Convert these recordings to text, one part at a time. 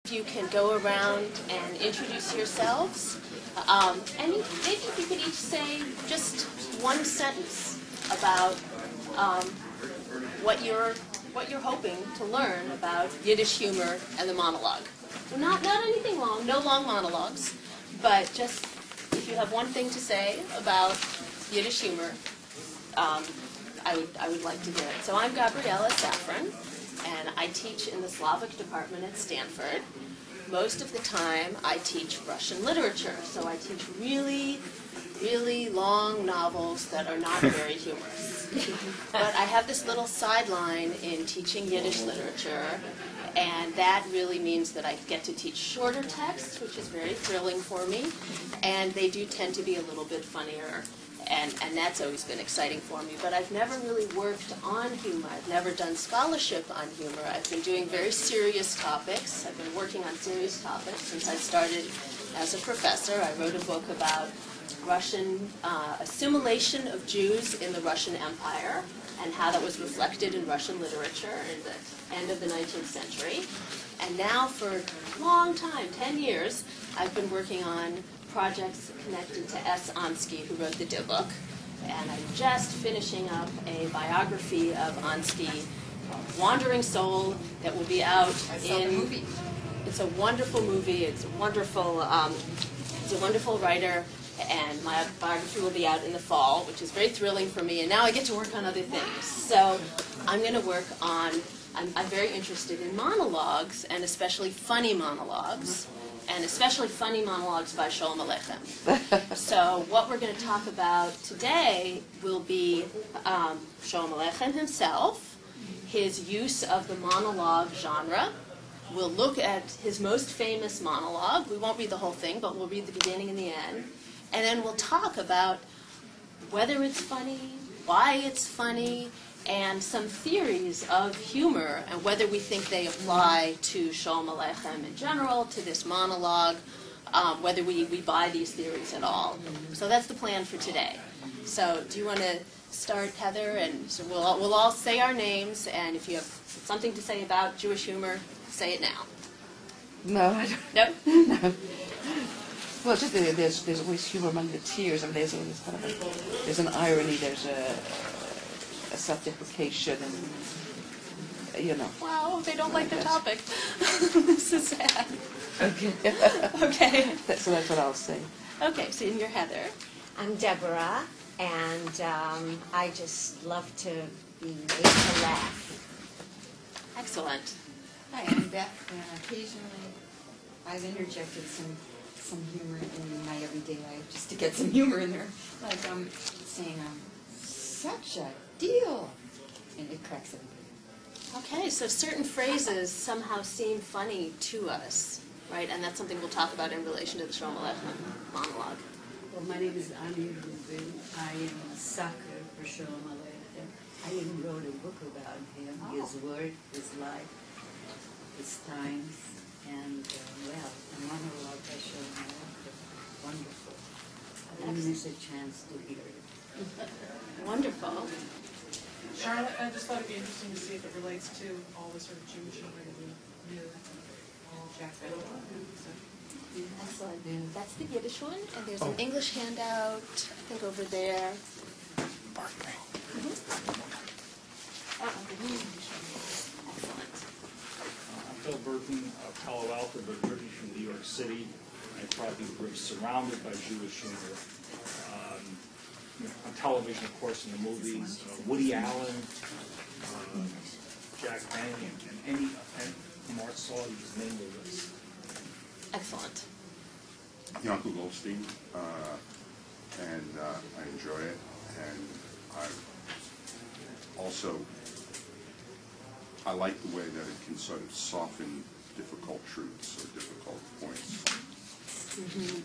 You can go around and introduce yourselves, and maybe you could each say just one sentence about what you're hoping to learn about Yiddish humor and the monologue. Not anything long, no long monologues, but just if you have one thing to say about Yiddish humor, I would like to hear it. So I'm Gabriella Safran, and I teach in the Slavic department at Stanford. Most of the time I teach Russian literature, so I teach really, really long novels that are not very humorous. But I have this little sideline in teaching Yiddish literature, and that really means that I get to teach shorter texts, which is very thrilling for me, and they do tend to be a little bit funnier. And that's always been exciting for me. But I've never really worked on humor. I've never done scholarship on humor. I've been doing very serious topics. I've been working on serious topics since I started as a professor. I wrote a book about Russian assimilation of Jews in the Russian Empire and how that was reflected in Russian literature in the end of the 19th century. And now for a long time, 10 years, I've been working on projects connected to S. Ansky, who wrote the Dill book. And I'm just finishing up a biography of Ansky, Wandering Soul, that will be out in... Movie. It's a wonderful movie. It's a wonderful writer, and my biography will be out in the fall, which is very thrilling for me. And now I get to work on other things. So I'm going to work on... I'm very interested in monologues, and especially funny monologues. And especially funny monologues by Sholem Aleichem. So what we're going to talk about today will be Sholem Aleichem himself, his use of the monologue genre. We'll look at his most famous monologue. We won't read the whole thing, but we'll read the beginning and the end. And then we'll talk about whether it's funny, why it's funny, and some theories of humor and whether we think they apply to Sholem Aleichem in general, to this monologue, whether we buy these theories at all. So that's the plan for today. So do you want to start, Heather? And so we'll all say our names, and if you have something to say about Jewish humor, say it now. No, I don't. No? No. Well, just there's always humor among the tears, and there's always kind of there's an irony, there's a self-deprecation, and you know. Wow, they don't like the topic. This is sad. Okay. Okay. So that's what I'll say. Okay, so you're Heather. I'm Deborah, and I just love to be made to laugh. Excellent. Hi, I'm Beth, and occasionally I've interjected some humor in my everyday life just to get some humor in there. Like saying, such a deal, and it cracks everybody. Okay, so certain phrases somehow seem funny to us, right? And that's something we'll talk about in relation to the Sholem Aleichem monologue. Well, my name is Ani Rubin. I am a sucker for Sholem Aleichem. I even wrote a book about him, his work, his life, his times, and, well, a monologue by Sholem Aleichem. Wonderful. I didn't miss a chance to hear it. Wonderful. Charlotte, I just thought it'd be interesting to see if it relates to all the sort of Jewish humor that we knew, Jack Benjamin. Excellent. That's the Yiddish one, and there's an English handout, I think, over there. Excellent. I'm Phil Burton of Palo Alto, but originally from New York City. I probably grew up surrounded by Jewish humor. On television, of course, in the movies, Woody Allen, Jack Benny, and Mark Saul, you just name the list. Excellent. Yankel Goldstein, and I enjoy it, and I like the way that it can sort of soften difficult truths or difficult points. Mm-hmm.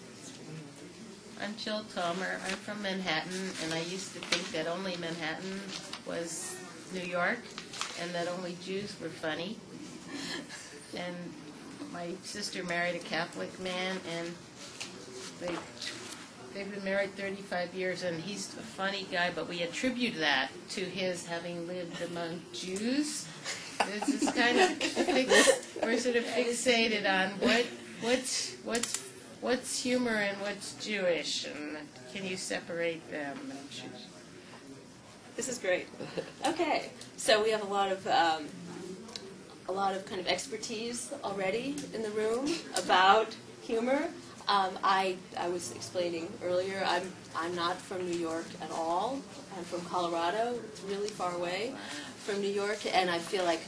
I'm Jill Tomer. I'm from Manhattan, and I used to think that only Manhattan was New York, and that only Jews were funny. And my sister married a Catholic man, and they've been married 35 years, and he's a funny guy, but we attribute that to his having lived among Jews. This is kind of we're sort of fixated on what's humor and what's Jewish, and can you separate them? This is great. Okay, so we have a lot of kind of expertise already in the room about humor. I was explaining earlier, I'm not from New York at all. I'm from Colorado. It's really far away from New York, and I feel like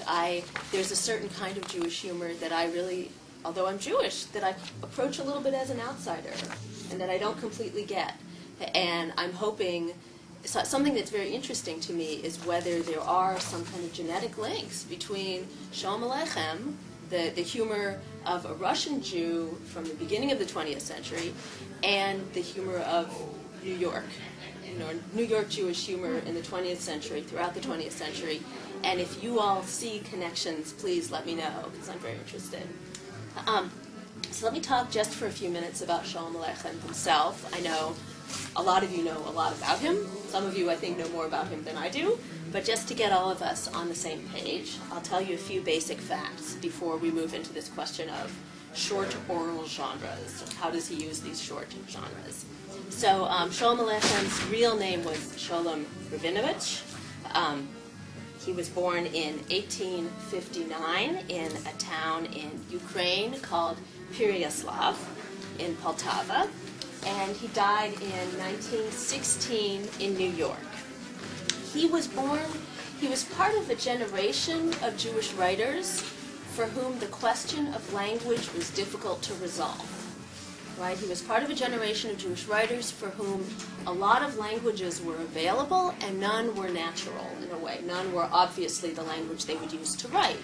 there's a certain kind of Jewish humor that I really, although I'm Jewish, that I approach a little bit as an outsider, and that I don't completely get. And I'm hoping, something that's very interesting to me is whether there are some kind of genetic links between Shalom Aleichem, the humor of a Russian Jew from the beginning of the 20th century, and the humor of New York. New York Jewish humor in the 20th century, throughout the 20th century. And if you all see connections, please let me know, because I'm very interested. So let me talk just for a few minutes about Shalom Aleichem himself. I know a lot of you know a lot about him. Some of you, I think, know more about him than I do. But just to get all of us on the same page, I'll tell you a few basic facts before we move into this question of short oral genres. How does he use these short genres? So Shalom Aleichen's real name was Sholem Rabinovich. He was born in 1859 in a town in Ukraine called Pereyaslav in Poltava, and he died in 1916 in New York. He was part of a generation of Jewish writers for whom the question of language was difficult to resolve. Right? He was part of a generation of Jewish writers for whom a lot of languages were available and none were natural in a way. None were obviously the language they would use to write.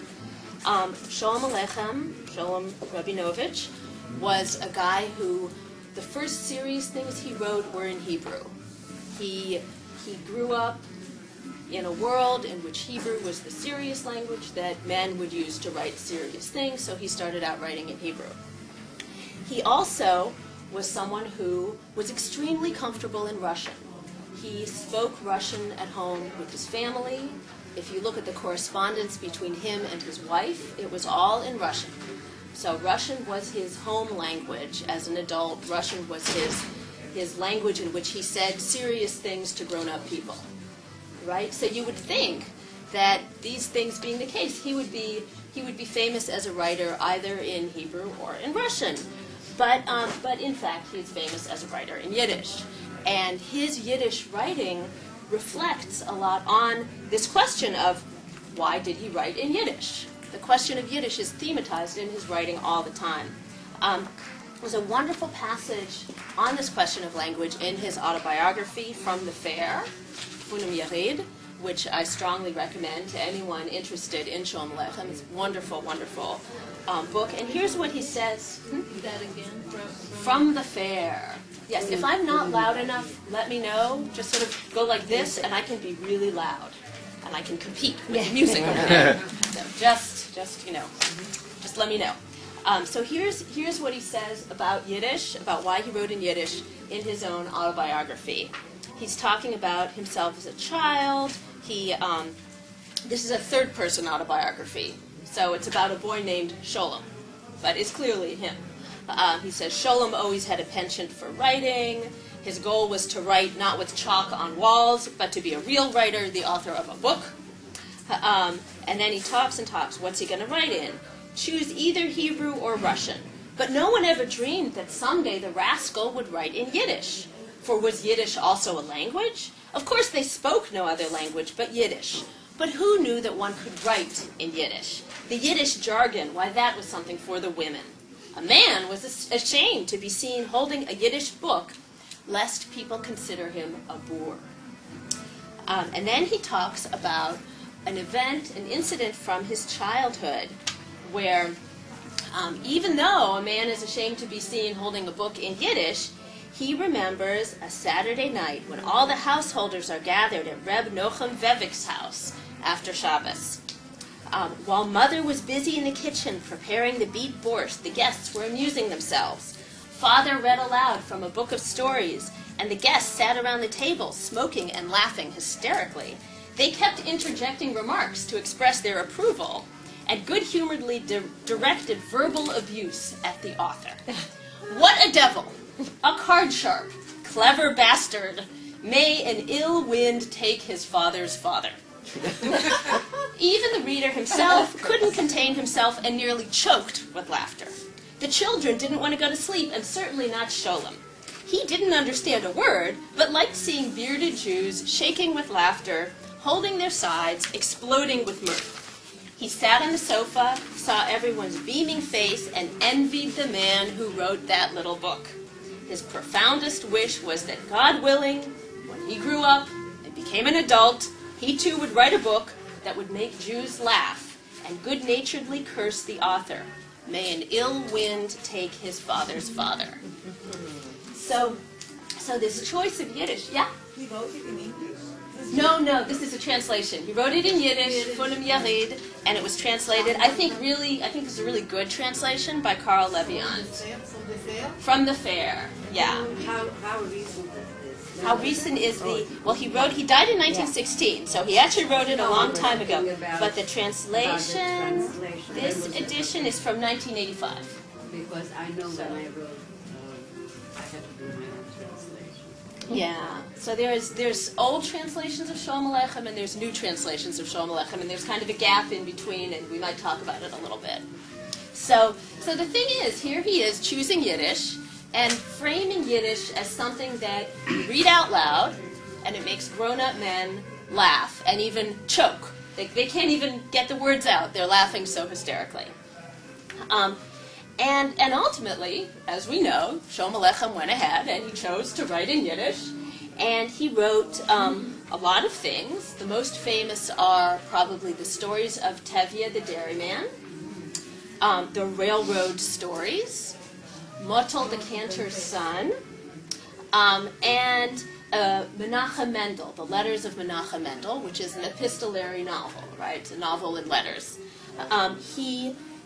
Shalom Aleichem, Sholem Rabinovich, was a guy who the first serious things he wrote were in Hebrew. He grew up in a world in which Hebrew was the serious language that men would use to write serious things, so he started out writing in Hebrew. He also was someone who was extremely comfortable in Russian. He spoke Russian at home with his family. If you look at the correspondence between him and his wife, it was all in Russian. So Russian was his home language as an adult. Russian was his language in which he said serious things to grown-up people. Right? So you would think that these things being the case, he would be famous as a writer either in Hebrew or in Russian. But in fact, he's famous as a writer in Yiddish. And his Yiddish writing reflects a lot on this question of why did he write in Yiddish? The question of Yiddish is thematized in his writing all the time. There's a wonderful passage on this question of language in his autobiography, From the Fair, Funum Yerid, which I strongly recommend to anyone interested in Shalom Aleichem. It's a wonderful, wonderful book. And here's what he says. That again? From the Fair. Yes, if I'm not loud enough, let me know. Just sort of go like this, and I can be really loud. And I can compete with the music over there. So just let me know. So here's what he says about Yiddish, about why he wrote in Yiddish in his own autobiography. He's talking about himself as a child. This is a third-person autobiography, so it's about a boy named Sholem, but it's clearly him. He says, Sholem always had a penchant for writing. His goal was to write not with chalk on walls, but to be a real writer, the author of a book. And then he talks and talks. What's he going to write in? Choose either Hebrew or Russian. But no one ever dreamed that someday the rascal would write in Yiddish. For was Yiddish also a language? Of course they spoke no other language but Yiddish. But who knew that one could write in Yiddish? The Yiddish jargon, why that was something for the women. A man was ashamed to be seen holding a Yiddish book, lest people consider him a boor. And then he talks about an incident from his childhood, where even though a man is ashamed to be seen holding a book in Yiddish, he remembers a Saturday night when all the householders are gathered at Reb Nochem Vevik's house after Shabbos. While Mother was busy in the kitchen preparing the beet borscht, the guests were amusing themselves. Father read aloud from a book of stories, and the guests sat around the table, smoking and laughing hysterically. They kept interjecting remarks to express their approval and good-humoredly directed verbal abuse at the author. What a devil! A card sharp, clever bastard! May an ill wind take his father's father. Even the reader himself couldn't contain himself and nearly choked with laughter. The children didn't want to go to sleep, and certainly not Sholem. He didn't understand a word, but liked seeing bearded Jews shaking with laughter, holding their sides, exploding with mirth. He sat on the sofa, saw everyone's beaming face, and envied the man who wrote that little book. His profoundest wish was that, God willing, when he grew up and became an adult, he too would write a book that would make Jews laugh and good-naturedly curse the author. May an ill wind take his father's father. So this choice of Yiddish, yeah? He wrote it in English? No, this is a translation. He wrote it in Yiddish, Funim Yarid, and it was translated, I think it's a really good translation by Carl Levian. From the fair, yeah. How recent is this? How recent is he died in 1916, so he actually wrote it a long time ago. But the translation, this edition is from 1985. Because I know when I wrote, I had to do my own translation. Yeah, so there's old translations of Shalom Aleichem and there's new translations of Shalom Aleichem, and there's kind of a gap in between, and we might talk about it a little bit. So the thing is, here he is choosing Yiddish and framing Yiddish as something that you read out loud, and it makes grown-up men laugh and even choke. They can't even get the words out. They're laughing so hysterically. And ultimately, as we know, Shalom Aleichem went ahead and he chose to write in Yiddish. And he wrote a lot of things. The most famous are probably the stories of Tevye the Dairyman, the railroad stories, Motel the Cantor's Son, and Menachem Mendel, the Letters of Menachem Mendel, which is an epistolary novel, right? It's a novel in letters.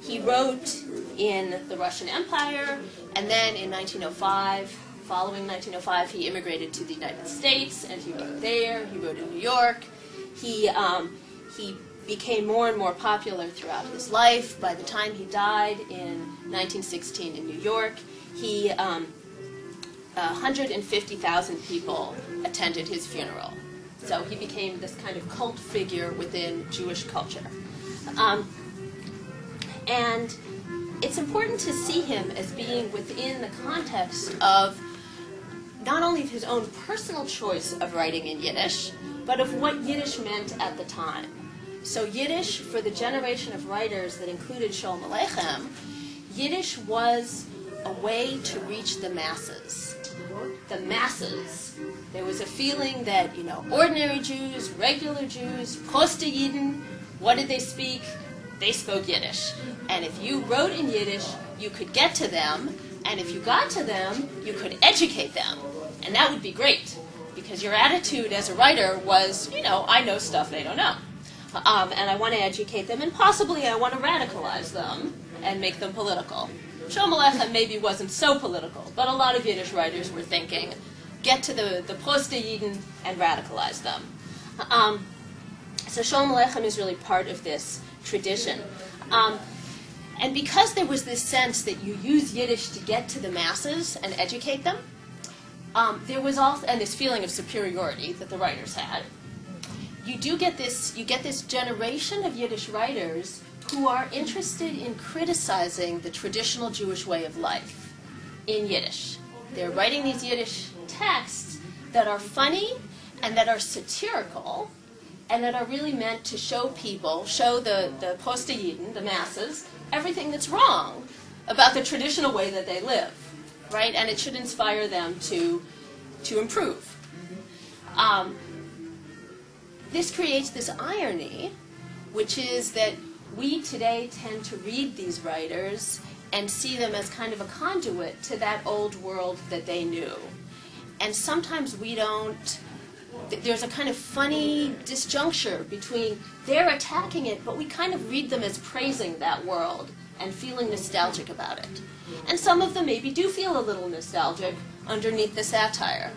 He wrote in the Russian Empire, and then in 1905, following 1905, he immigrated to the United States, and he wrote there. He wrote in New York. He became more and more popular throughout his life. By the time he died in 1916 in New York, 150,000 people attended his funeral. So he became this kind of cult figure within Jewish culture. And it's important to see him as being within the context of not only of his own personal choice of writing in Yiddish, but of what Yiddish meant at the time. So Yiddish, for the generation of writers that included Shalom Aleichem, Yiddish was a way to reach the masses. The masses. There was a feeling that, ordinary Jews, regular Jews, Proste Yidden, what did they speak? They spoke Yiddish. And if you wrote in Yiddish, you could get to them, and if you got to them, you could educate them. And that would be great, because your attitude as a writer was, I know stuff they don't know. And I want to educate them, and possibly I want to radicalize them and make them political. Shalom Aleichem maybe wasn't so political, but a lot of Yiddish writers were thinking, get to the Proste Yidden and radicalize them. So Shalom Aleichem is really part of this tradition. And because there was this sense that you use Yiddish to get to the masses and educate them, there was also, and this feeling of superiority that the writers had, you get this generation of Yiddish writers who are interested in criticizing the traditional Jewish way of life in Yiddish. They're writing these Yiddish texts that are funny and that are satirical and that are really meant to show the Proste Yidden, the masses, everything that's wrong about the traditional way that they live, right? And it should inspire them to improve. This creates this irony, which is that we today tend to read these writers and see them as kind of a conduit to that old world that they knew. And sometimes we don't. There's a kind of funny disjuncture between they're attacking it, but we kind of read them as praising that world and feeling nostalgic about it. And some of them maybe do feel a little nostalgic underneath the satire.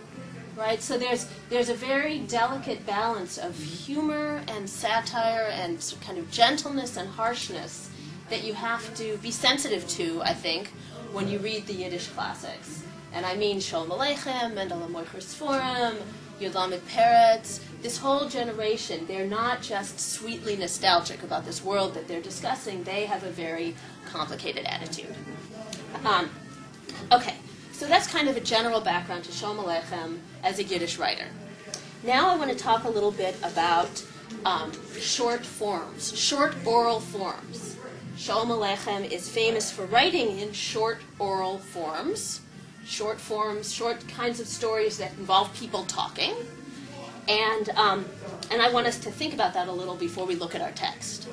right? So there's a very delicate balance of humor and satire and kind of gentleness and harshness that you have to be sensitive to, I think, when you read the Yiddish classics. And I mean Shalom Aleichem, Mendel HaMoicher Sforim, Yud Lamed Peretz, this whole generation, they're not just sweetly nostalgic about this world that they're discussing, they have a very complicated attitude. Okay, so that's kind of a general background to Shalom Aleichem as a Yiddish writer. Now I want to talk a little bit about short forms, short oral forms. Shalom Aleichem is famous for writing in short oral forms, short kinds of stories that involve people talking. And I want us to think about that a little before we look at our text.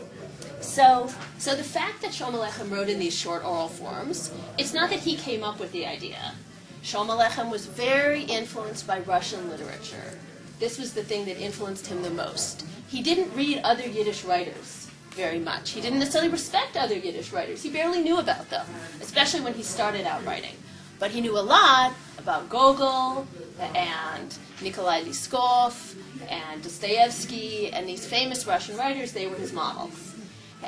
So the fact that Shalom Aleichem wrote in these short oral forms, it's not that he came up with the idea. Shalom Aleichem was very influenced by Russian literature. This was the thing that influenced him the most. He didn't read other Yiddish writers very much. He didn't necessarily respect other Yiddish writers. He barely knew about them, especially when he started out writing. But he knew a lot about Gogol and Nikolai Liskov and Dostoevsky and these famous Russian writers. They were his models.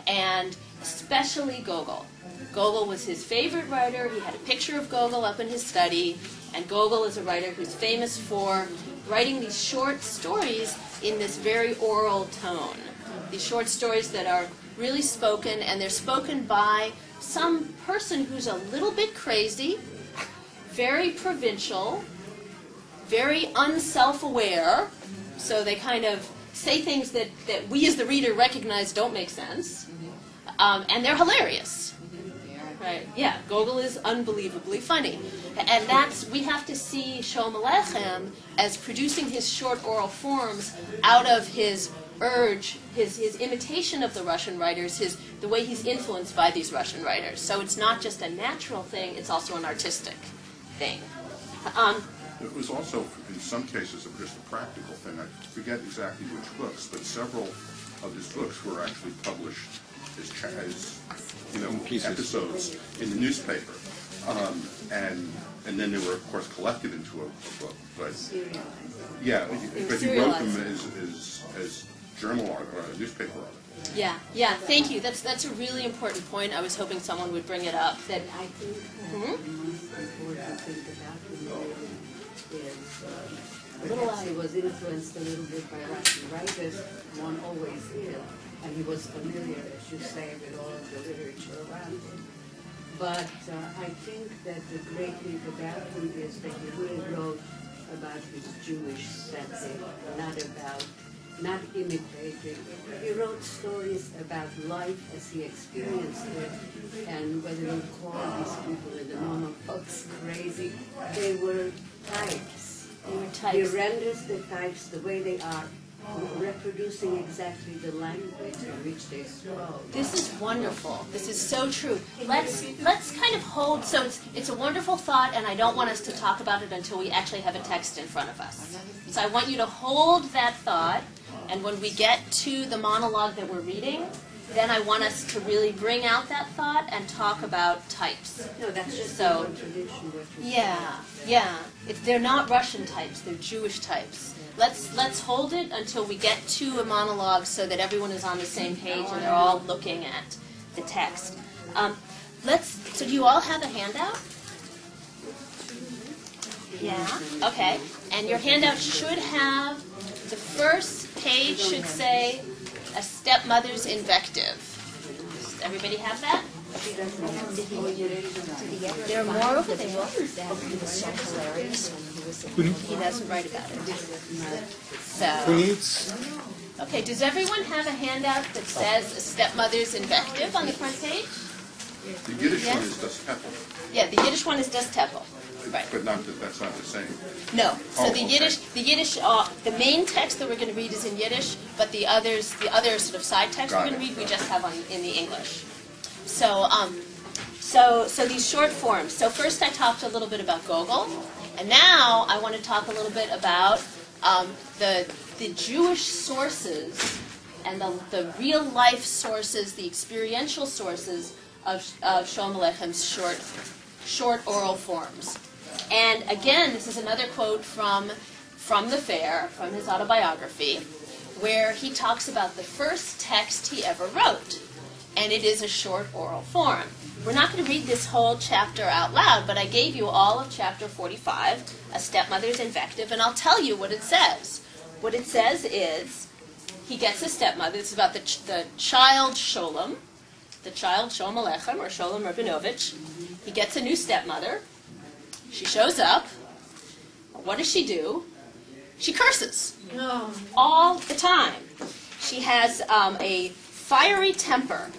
And especially Gogol. Gogol was his favorite writer. He had a picture of Gogol up in his study. And Gogol is a writer who's famous for writing these short stories in this very oral tone. These short stories that are really spoken, and they're spoken by some person who's a little bit crazy, very provincial, very unself-aware, so they kind of say things that we as the reader recognize don't make sense, and they're hilarious. Right? Yeah, Gogol is unbelievably funny. And we have to see Shalom Aleichem as producing his short oral forms out of his urge, his imitation of the Russian writers, the way he's influenced by these Russian writers. So it's not just a natural thing, it's also an artistic thing. It was also, in some cases, just a practical thing. I forget exactly which books, but several of his books were actually published as episodes in the newspaper. And then they were, of course, collected into a book. But yeah, but he wrote them as journal art or newspaper art. Yeah, thank you. That's a really important point. I was hoping someone would bring it up. That I think the most important thing about him is perhaps he was influenced a little bit by Russian writers. One always is, and he was familiar, as you say, with all of the literature around him. But I think that the great thing about him is that he really wrote about his Jewish setting, not imitating. He wrote stories about life as he experienced it, and whether you call these people in the normal folks crazy, they were types. He renders the types the way they are, reproducing exactly the language in which they spoke. This is wonderful. This is so true. Let's kind of hold. So it's a wonderful thought, and I don't want us to talk about it until we actually have a text in front of us. So I want you to hold that thought, and when we get to the monologue that we're reading, then I want us to really bring out that thought and talk about types. No, that's just so. one tradition. Yeah. They're not Russian types. They're Jewish types. Let's hold it until we get to a monologue so that everyone is on the same page and they're all looking at the text. So do you all have a handout? Yeah? Okay. And your handout should have, the first page should say, a stepmother's invective. Does everybody have that? There are more over there. He was so hilarious when he was He doesn't write about it. So, okay, does everyone have a handout that says a stepmother's invective on the front page? The Yiddish one is Das Teppel. Yeah, the Yiddish one is Das Teppel. Right. But that's not the same. No. So Oh, the okay. Yiddish, the main text that we're going to read is in Yiddish, but the other sort of side text we're Got going to it. read, we just have in the English. So these short forms. So first I talked a little bit about Gogol, and now I want to talk a little bit about the Jewish sources and the real life sources, the experiential sources of Shalom Aleichen's short oral forms. And again, this is another quote from from the fair, from his autobiography, where he talks about the first text he ever wrote. And it is a short oral form. We're not going to read this whole chapter out loud, but I gave you all of chapter 45, A Stepmother's Invective, and I'll tell you what it says. What it says is, he gets a stepmother. This is about the child Sholem, the child Sholem Alechem, or Sholem Rabinovich. He gets a new stepmother. She shows up. What does she do? She curses. All the time. She has a fiery temper.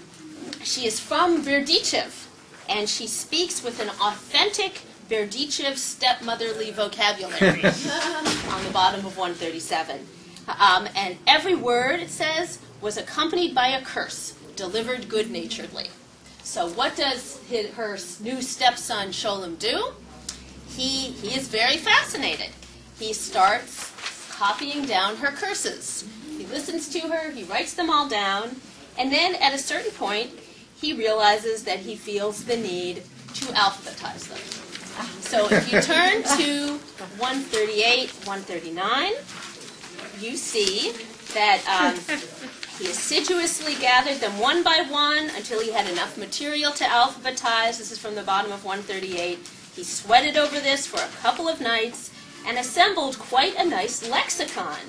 She is from Berdichev, and she speaks with an authentic Berdichev stepmotherly vocabulary on the bottom of 137. And every word, it says, was accompanied by a curse, delivered good-naturedly. So what does her new stepson Sholem do? He is very fascinated. He starts copying down her curses. He listens to her, he writes them all down, and then at a certain point, he realizes that he feels the need to alphabetize them. So if you turn to 138, 139, you see that he assiduously gathered them one by one until he had enough material to alphabetize. This is from the bottom of 138. He sweated over this for a couple of nights and assembled quite a nice lexicon,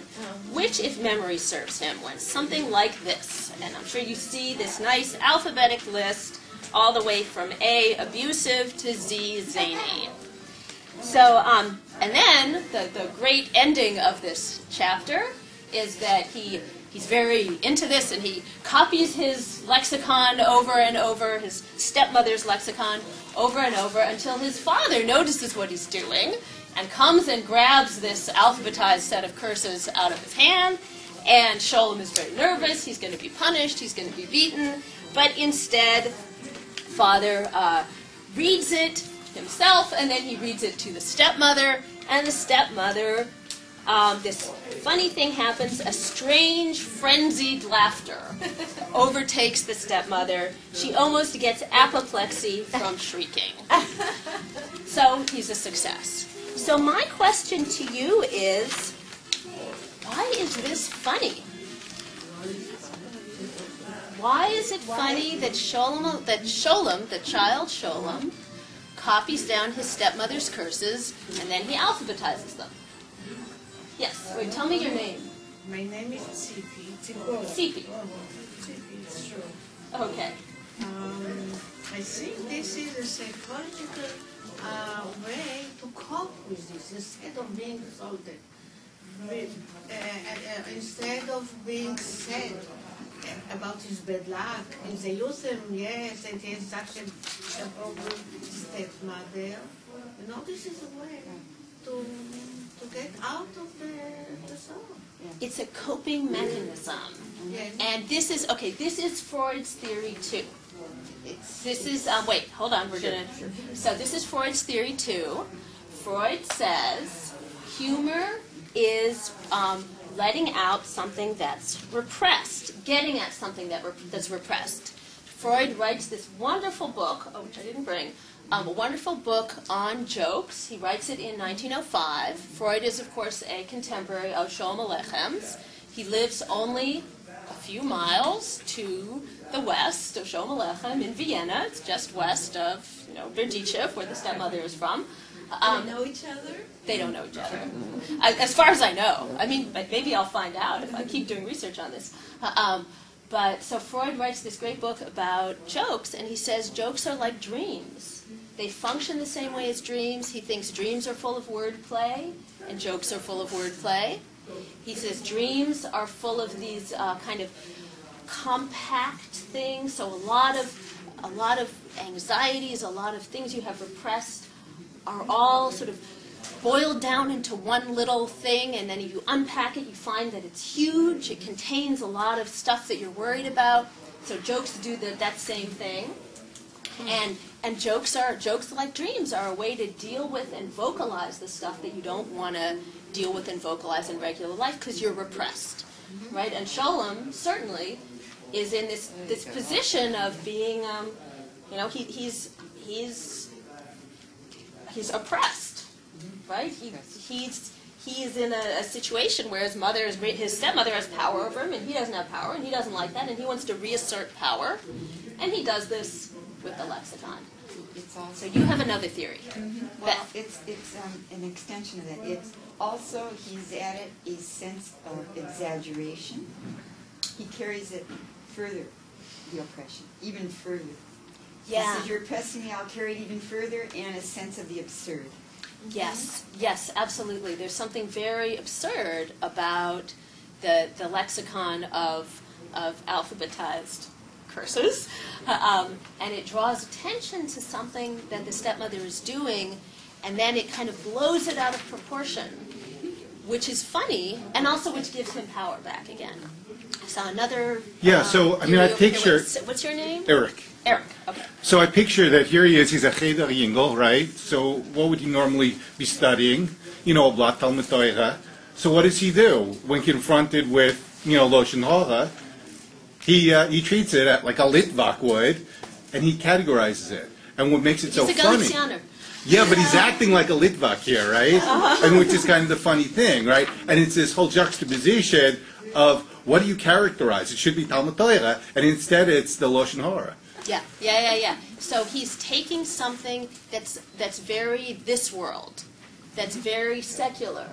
which, if memory serves him, went something like this. And I'm sure you see this nice alphabetic list all the way from A, abusive, to Z, zany. So, and then the great ending of this chapter is that he's very into this, and he copies his lexicon over and over, his stepmother's lexicon over and over, until his father notices what he's doing and comes and grabs this alphabetized set of curses out of his hand. And Sholem is very nervous. He's going to be punished. He's going to be beaten. But instead, father reads it himself, and then he reads it to the stepmother. And the stepmother, this funny thing happens. A strange, frenzied laughter overtakes the stepmother. She almost gets apoplexy from shrieking. So he's a success. So my question to you is, why is this funny? Why is it funny that Sholem, the child Sholem, copies down his stepmother's curses and then he alphabetizes them? Yes. Wait, tell me your name. My name is Tzipi. Tzipi. Tzipi, it's true. Okay. I think this is a psychological way to cope with this, instead of being insulted. Instead of being sad about his bad luck, if they use him, yes, and he has such a problem stepmother, this is a way to get out of the sorrow. It's a coping mechanism. Yes. And this is Freud's theory too. This is, wait, hold on, so this is Freud's theory too. Freud says humor is letting out something that's repressed, getting at something that's repressed. Freud writes this wonderful book, which I didn't bring, a wonderful book on jokes. He writes it in 1905. Freud is, of course, a contemporary of Sholem Aleichem's. He lives only a few miles to the west of Sholem Aleichem in Vienna. It's just west of, Berdichev, where the stepmother is from. They know each other? They don't know each other. As far as I know. I mean, maybe I'll find out if I keep doing research on this. But so Freud writes this great book about jokes, and he says jokes are like dreams. They function the same way as dreams. He thinks dreams are full of wordplay, and jokes are full of wordplay. He says dreams are full of these kind of compact things. So a lot of anxieties, a lot of things you have repressed are all sort of boiled down into one little thing, and then if you unpack it, you find that it's huge. It contains a lot of stuff that you're worried about. So jokes do that same thing. And jokes like dreams are a way to deal with and vocalize the stuff that you don't want to deal with and vocalize in regular life because you're repressed, right? And Sholem certainly is in this position of being, he's oppressed, right? he's in a situation where his stepmother has power over him, and he doesn't have power, and he doesn't like that, and he wants to reassert power, and he does this with the lexicon. It's also, So you have another theory. well, it's an extension of that. It's also, he's added a sense of exaggeration. He carries it further, the oppression, even further. Yeah. He says, you're oppressing me, I'll carry it even further, and a sense of the absurd. Yes, yes, absolutely. There's something very absurd about the lexicon of alphabetized curses, and it draws attention to something that the stepmother is doing, and then it kind of blows it out of proportion, which is funny, and also which gives him power back again. I saw another. Yeah, so I mean, I picture. What's your name? Eric. Eric. Okay. So I picture that here he is. He's a cheder yingel, right? So what would he normally be studying? You know, a blat Talmud Torah. So what does he do when confronted with, you know, Loshen Hora? He treats it like a Litvak would, and he categorizes it. And what makes it so He's a funny? Galicianer. Yeah, but he's acting like a Litvak here, right? And which is kind of the funny thing, right? And it's this whole juxtaposition of what do you characterize? It should be Talmud Torah, and instead it's the Loshen Hora. Yeah. So he's taking something that's very this world, that's very secular,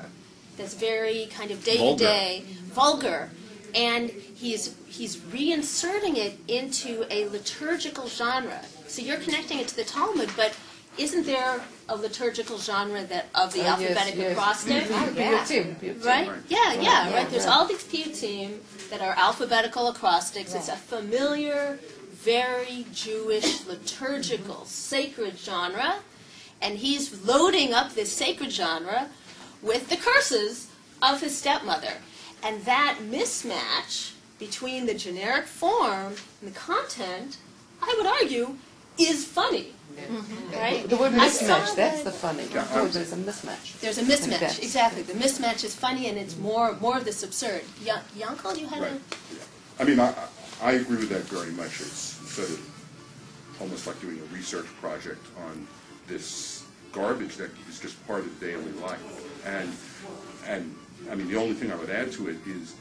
that's very kind of day-to-day, vulgar, and he's reinserting it into a liturgical genre. So you're connecting it to the Talmud, but isn't there a liturgical genre that of the alphabetic acrostic? Piyutim. Right? Yeah, right. There's right. all these piyutim that are alphabetical acrostics. It's a familiar, very Jewish, liturgical, sacred genre, and he's loading up this sacred genre with the curses of his stepmother. And that mismatch between the generic form and the content, I would argue, is funny. Right? The word I saw mismatch, that's that- the funny. There's a mismatch. There's a Like mismatch, that. exactly. The mismatch is funny, and it's more of this absurd. Yankel, you had Right. a... I mean, I agree with that very much. It's sort of almost like doing a research project on this garbage that is just part of daily life. And I mean, the only thing I would add to it is,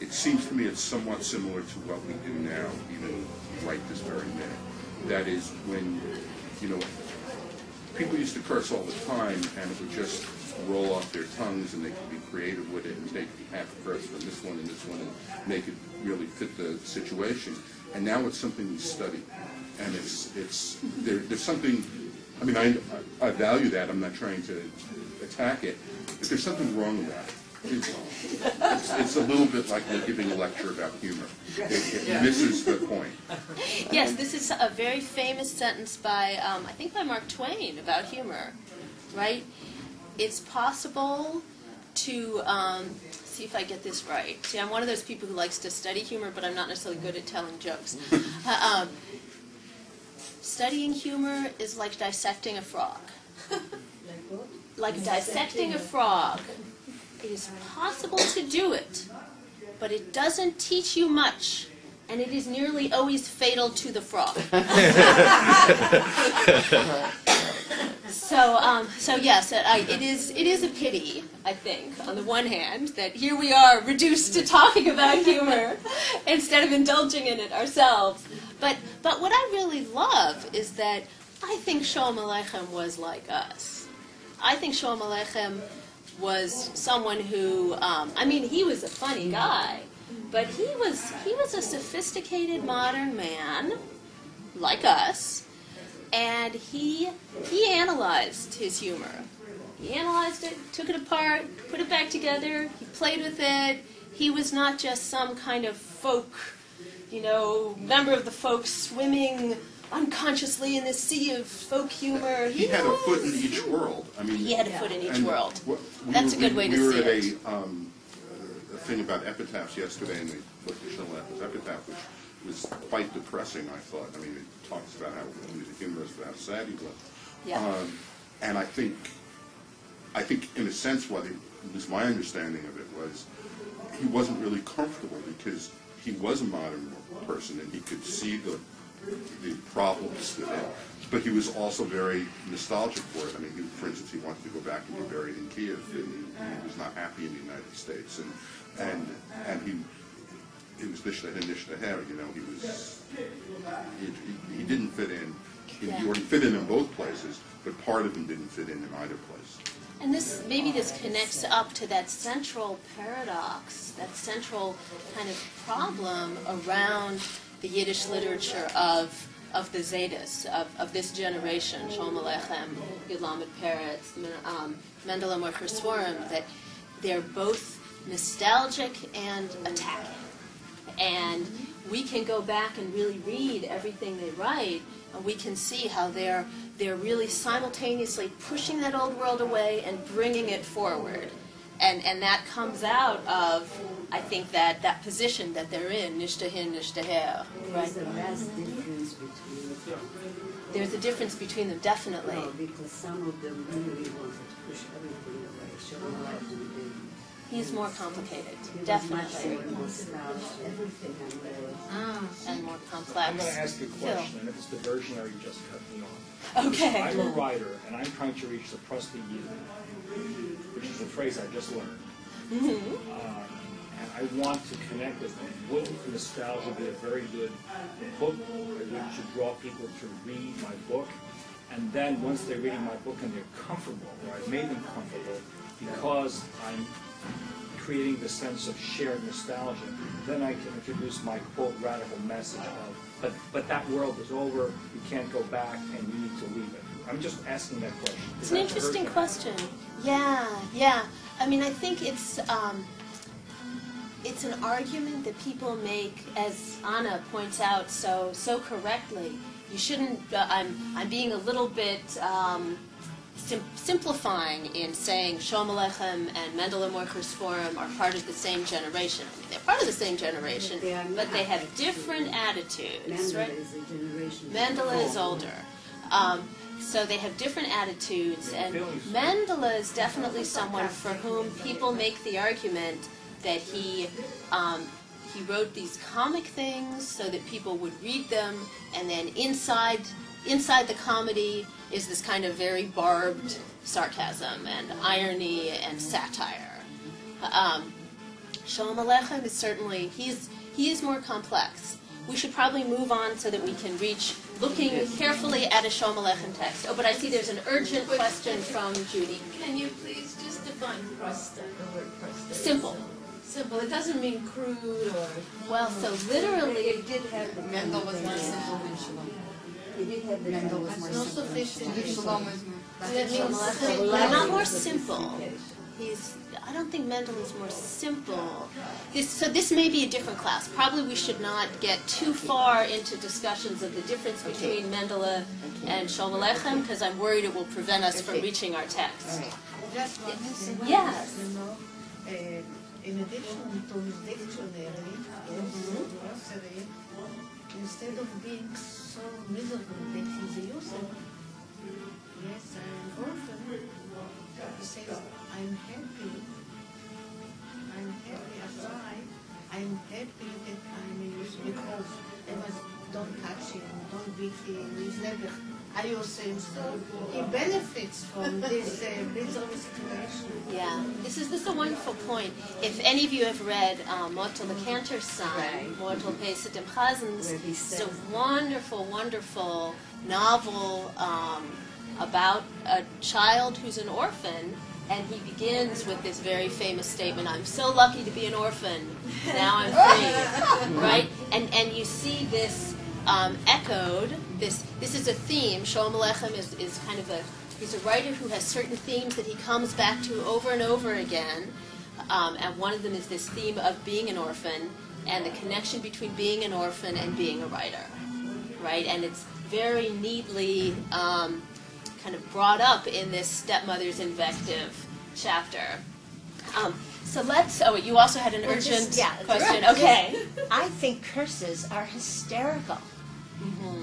it seems to me it's somewhat similar to what we do now, even right this very minute. That is when, you know, people used to curse all the time, and it would just roll off their tongues, and they could be creative with it and take half a curse from this one and make it really fit the situation. And now it's something we study, and there's something. I mean, I value that. I'm not trying to attack it, but there's something wrong with that. It's a little bit like we're giving a lecture about humor. It misses the point. Yes, this is a very famous sentence by, I think by Mark Twain about humor, right? It's possible to, see if I get this right. See, I'm one of those people who likes to study humor, but I'm not necessarily good at telling jokes. Studying humor is like dissecting a frog. Like dissecting a frog. It is possible to do it, but it doesn't teach you much, and it is nearly always fatal to the frog. So yes, it is a pity, I think, on the one hand, that here we are reduced to talking about humor instead of indulging in it ourselves. But what I really love is that I think Shalom Aleichem was like us. I think Shalom Aleichem was someone who, I mean, he was a funny guy, but he was a sophisticated modern man, like us, and he analyzed his humor. He analyzed it, took it apart, put it back together, he played with it. He was not just some kind of folk, member of the folk swimming unconsciously in this sea of folk humor. He had a foot in each world. I mean, he had a foot in each world. That's a good way to see it. We were at a thing about epitaphs yesterday, and they looked at Shillelagh epitaph, which was quite depressing, I thought. I mean, it talks about how he was a humorist, but how sad he was. Yeah. And I think in a sense, what at least my understanding of it was, he wasn't really comfortable because he was a modern person, and he could see the the problems with it. But he was also very nostalgic for it. I mean, for instance, he wanted to go back and be buried in Kiev, and he was not happy in the United States, and he was nishtaheh, you know, he didn't fit in. He fit in both places, but part of him didn't fit in either place. And maybe this connects up to that central paradox, that central kind of problem around the Yiddish literature of the Zaydas, of this generation, Shalom Aleichem, Yudlamet Peretz, Mendele Mocher Sforim, that they're both nostalgic and attacking. And we can go back and really read everything they write, and we can see how they're really simultaneously pushing that old world away and bringing it forward. And that comes out of, I think, that position that they're in, nishtahin, nishtaher. There's a vast difference between them. There's a difference between them, definitely. No, because some of them really wanted to push everything away. Shalom Aleichem didn't. He's more complicated, He definitely. was much more nostalgic, everything And more complex. I'm going to ask you a question, and if it's diversionary, just cut me off. Okay. I'm a writer, and I'm trying to reach the Prusty Yid, which is a phrase I just learned. And I want to connect with them. Wouldn't nostalgia be a very good book which should draw people to read my book? And then once they're reading my book and they're comfortable, or I've made them comfortable, because I'm creating the sense of shared nostalgia, then I can introduce my quote radical message of, but that world is over, you can't go back, and you need to leave it. I'm just asking that question. It's an interesting question. Yeah. I mean, I think it's an argument that people make, as Anna points out so correctly. You shouldn't. I'm being a little bit simplifying in saying Shalom Aleichem and Mendele Mocher Sforim are part of the same generation. They're part of the same generation, but they have different attitudes. Right? Mendele is a generation. Mendele is older. So they have different attitudes, and Mendele is definitely someone for whom people make the argument that he wrote these comic things so that people would read them, and then inside the comedy is this kind of very barbed sarcasm and irony and satire. Shalom Aleichem is certainly, he is more complex. We should probably move on so that we can reach looking carefully at a Shalom Aleichem text. Oh, but I see there's an urgent question from Judy. Can you please just define Prusta, the word Prusta? Simple. Simple. It doesn't mean crude or... Well, so literally... It did have the Mendel was more simple than Shalom. It did have the Mendel was more no simple. sophisticated. Shalom was more... That means They're not more simple. I don't think Mendel is more simple. This may be a different class. Probably we should not get too far into discussions of the difference between Mendele and Shalom Aleichem, because I'm worried it will prevent us from reaching our text. Just one thing. Yes. You know, in addition to his dictionary, glossary, instead of being so miserable that he's a Yosef, yes, I'm an orphan, he says, I'm happy aside, I'm happy that I'm a Yosef, because I was, don't touch him, don't beat him, he's never a Yosef, so he benefits from this miserable situation. Yeah, this is a wonderful point. If any of you have read Motel the Cantor's Son, Motel Pesetim Chazans, it's a wonderful, wonderful novel about a child who's an orphan, and he begins with this very famous statement, I'm so lucky to be an orphan, now I'm free, right? And you see this echoed, this is a theme. Shalom Aleichem is kind of he's a writer who has certain themes that he comes back to over and over again, and one of them is this theme of being an orphan and the connection between being an orphan and being a writer, right? And it's very neatly kind of brought up in this Stepmother's invective chapter. So let's, you also had an urgent question. Okay. I think curses are hysterical.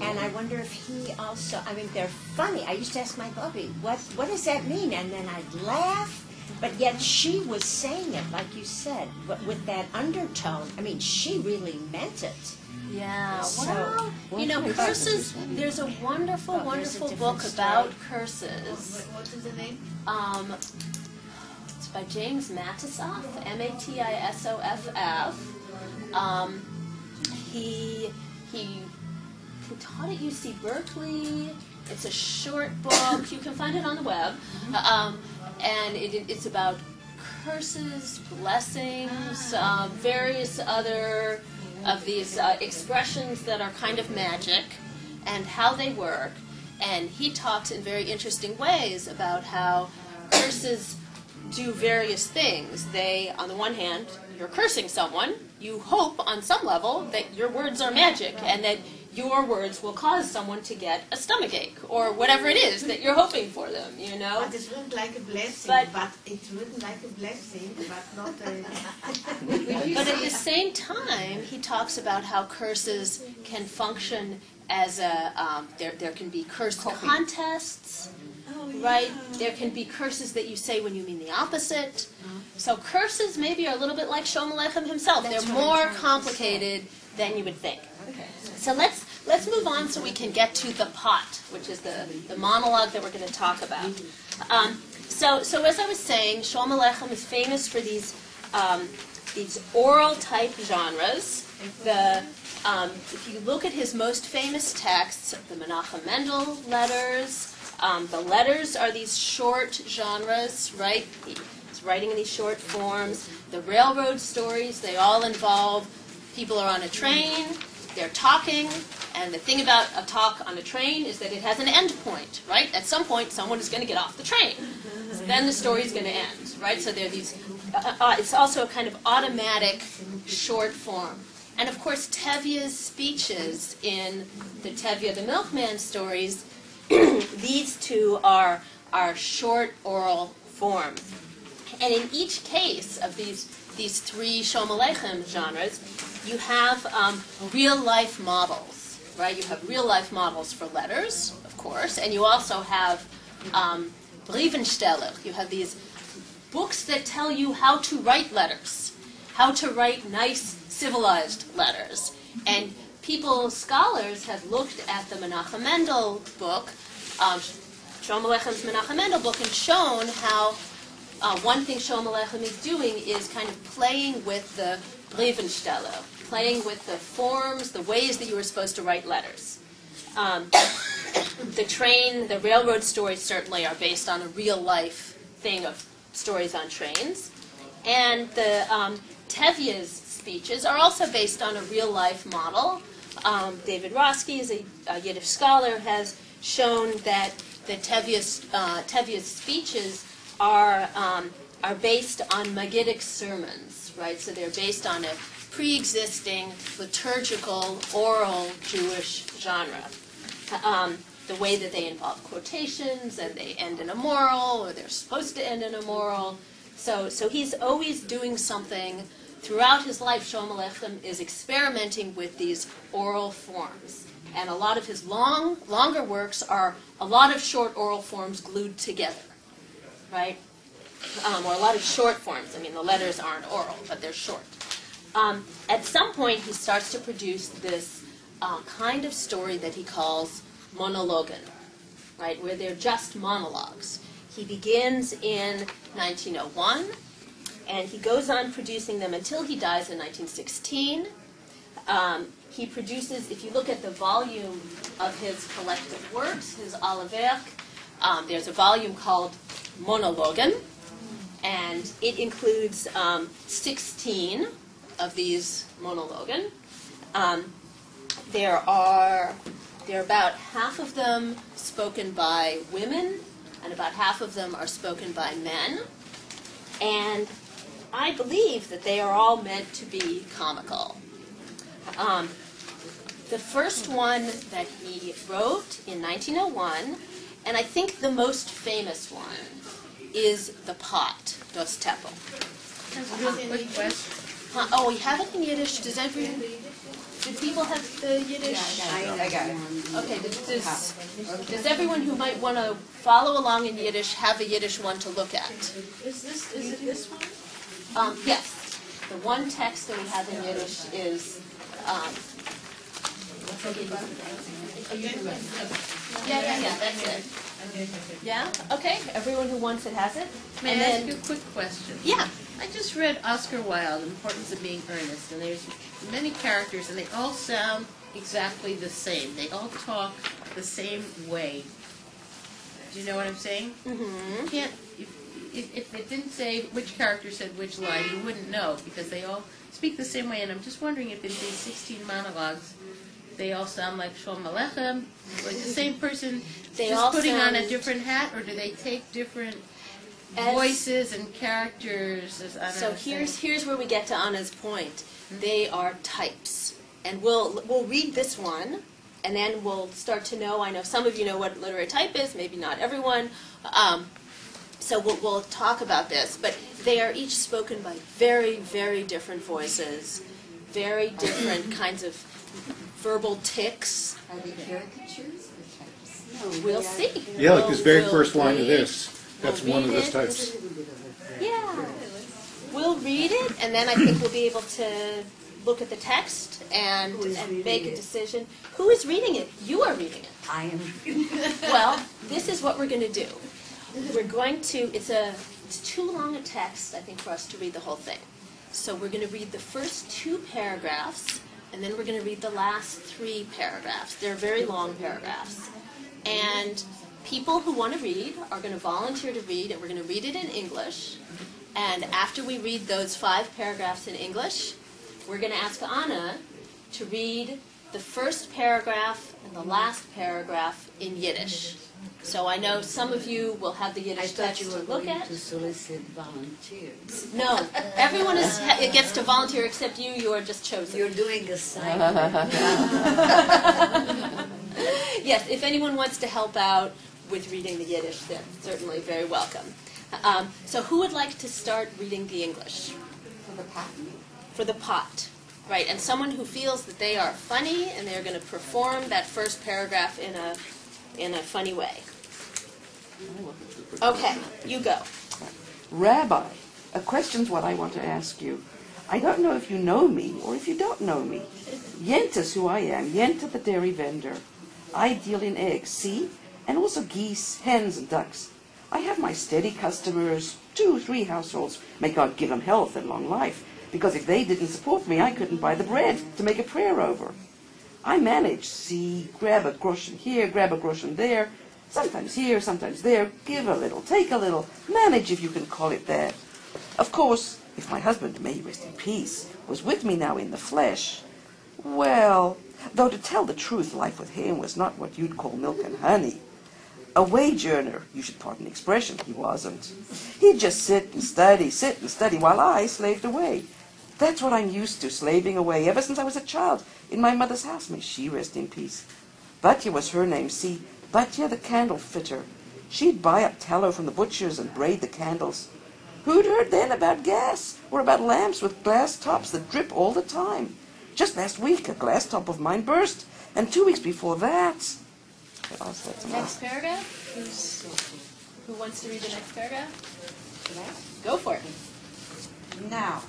And I wonder if he also, I mean, they're funny. I used to ask my Bubby, what does that mean? And then I'd laugh. But yet she was saying it, like you said, with that undertone. I mean, she really meant it. Yeah, So- well, you know, curses, there's a wonderful, Oh, there's a wonderful different book story. about curses. What is the name? It's by James Matisoff, Matisoff. He taught at UC Berkeley. It's a short book. You can find it on the web. And it's about curses, blessings, various other of these expressions that are kind of magic and how they work. And he talks in very interesting ways about how curses do various things. They, on the one hand, you're cursing someone. You hope on some level that your words are magic and that your words will cause someone to get a stomachache or whatever it is that you're hoping for them, you know? But it's written like a blessing, But- it's written like a blessing, but not a... But at the same time, he talks about how curses can function as a, there can be curse contests, right? There can be curses that you say when you mean the opposite. So curses maybe are a little bit like Shalom Aleichem himself. That's They're what I'm more trying to complicated than you would think. So let's move on so we can get to the pot, which is the monologue that we're going to talk about. So as I was saying, Shalom Aleichem is famous for these oral type genres. If you look at his most famous texts, the Menachem Mendel letters, the letters are these short genres, right? He's writing in these short forms. The railroad stories, they all involve people are on a train, they're talking, and the thing about a talk on a train is that it has an end point, right? At some point, someone is going to get off the train. So then the story is going to end, right? So there are these, it's also a kind of automatic short form. And of course, Tevye's speeches in the Tevye the Milkman stories, these two are short oral forms. And in each case of these three Shalom Aleichem genres, you have real-life models, right? You have real-life models for letters, of course, and you also have Briefensteller. You have these books that tell you how to write letters, how to write nice, civilized letters. And scholars have looked at the Menachem Mendel book, Shalom Aleichem Menachem Mendel book, and shown how one thing Shalom Aleichem is doing is kind of playing with the Briefensteller, playing with the forms, the ways that you were supposed to write letters. The railroad stories certainly are based on a real-life thing of stories on trains. And the Tevye's speeches are also based on a real-life model. David Roski, as a Yiddish scholar, has shown that the Tevye's speeches are based on Megiddic sermons, right? So they're based on a pre-existing liturgical oral Jewish genre. The way that they involve quotations and they end in a moral, or they're supposed to end in a moral. So he's always doing something throughout his life. Shalom Aleichem is experimenting with these oral forms. And a lot of his longer works are a lot of short oral forms glued together, right? Or a lot of short forms. I mean, the letters aren't oral, but they're short. At some point, he starts to produce this kind of story that he calls Monologue, right, where they're just monologues. He begins in 1901, and he goes on producing them until he dies in 1916. He produces, if you look at the volume of his collected works, his Alaverk, there's a volume called Monologue, and it includes 16 of these Monologen. There are about half of them spoken by women, and about half of them are spoken by men. And I believe that they are all meant to be comical. The first one that he wrote in 1901, and I think the most famous one, is The Pot, Das Teppel. Quick question. Oh, we have it in Yiddish. Do people have the Yiddish? I got it. Okay, does everyone who might want to follow along in Yiddish have a Yiddish one to look at? Is it this one? Yes. The one text that we have in Yiddish is Yeah, that's it. Yeah, okay, everyone who wants it has it. May And I then- ask you a quick question? Yeah. I just read Oscar Wilde, Importance of Being Earnest, and there's many characters, and they all sound exactly the same. They all talk the same way. Do you know what I'm saying? Mm-hmm. You can't, if it didn't say which character said which line, you wouldn't know, because they all speak the same way, and I'm just wondering if in these 16 monologues, they all sound like Shalom Aleichem, like the same person They just all putting on a sound- different hat, or do they take different As- voices and characters? I don't So understand. here's where we get to Anna's point. They are types, and we'll read this one, and then we'll start to know. I know some of you know what literary type is, maybe not everyone. So we'll talk about this, but they are each spoken by very, very different voices, very different kinds of verbal tics. Are they caricatures or types? We'll see. Yeah, like this very We'll first line of read- this. That's we'll one of read those it. types. Yeah. We'll read it, and then I think we'll be able to look at the text and make a decision. Who is reading it? You are reading it. I am. Well, this is what we're going to do. We're going to, it's too long a text, I think, for us to read the whole thing. So we're going to read the first 2 paragraphs, and then we're going to read the last 3 paragraphs. They're very long paragraphs. And people who want to read are going to volunteer to read, and we're going to read it in English. And after we read those 5 paragraphs in English, we're going to ask Anna to read the first paragraph and the last paragraph in Yiddish. So I know some of you will have the I Yiddish thought text you to were look going at. to solicit volunteers. No, everyone it gets to volunteer except you. You are just chosen. You're doing a sign. Yes, if anyone wants to help out with reading the Yiddish, they're certainly very welcome. So who would like to start reading the English? For the pattern? For the pot. Right, and someone who feels that they are funny and they're going to perform that first paragraph in a funny way. Okay, you go. Rabbi, a question's what I want to ask you. I don't know if you know me or if you don't know me. Yente's who I am, Yente the dairy vendor. I deal in eggs, see? And also geese, hens, and ducks. I have my steady customers, 2, 3 households. May God give them health and long life, because if they didn't support me, I couldn't buy the bread to make a prayer over. I manage, see, grab a groschen here, grab a groschen there, sometimes here, sometimes there, give a little, take a little, manage if you can call it that. Of course, if my husband, may he rest in peace, was with me now in the flesh, well, though to tell the truth, life with him was not what you'd call milk and honey. A wage earner, you should pardon the expression, he wasn't. He'd just sit and study while I slaved away. That's what I'm used to, slaving away, ever since I was a child, in my mother's house. May she rest in peace. Batya was her name, see, Batya the candle fitter. She'd buy up tallow from the butchers and braid the candles. Who'd heard then about gas, or about lamps with glass tops that drip all the time? Just last week, a glass top of mine burst, and 2 weeks before that... Next paragraph? Who wants to read the next paragraph? Go for it. Now,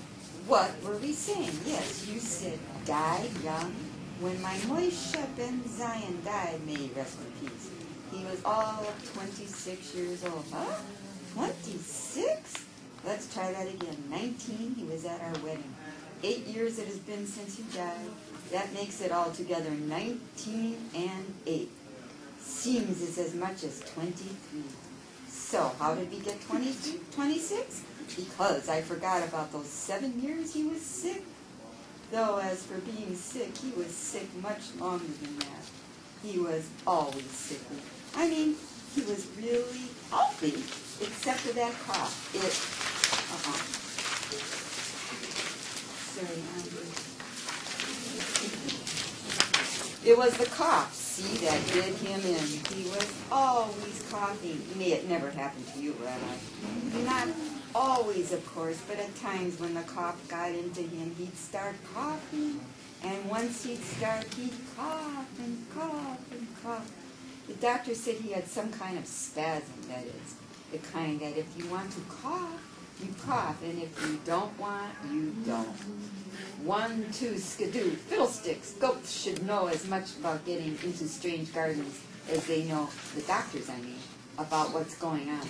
what were we saying? Yes, you said died young. When my Moshe ben Zion died, may he rest in peace, he was all of 26 years old. Huh? 26? Let's try that again. 19, he was at our wedding. 8 years it has been since he died. That makes it altogether 19 and 8. Seems it's as much as 23. So, how did we get 26? Because I forgot about those 7 years he was sick. Though as for being sick, he was sick much longer than that. He was always sickly. I mean, he was really healthy, except for that cough. It was the cough, see, that did him in. He was always coughing. May it never happen to you, Rabbi. Not always, of course, but at times when the cough got into him, he'd start coughing. And once he'd start, he'd cough and cough and cough. The doctor said he had some kind of spasm, that is, the kind that if you want to cough, You cough, and if you don't want, you don't. 1, 2, skidoo, fiddlesticks. Goats should know as much about getting into strange gardens as they know, the doctors I mean, about what's going on.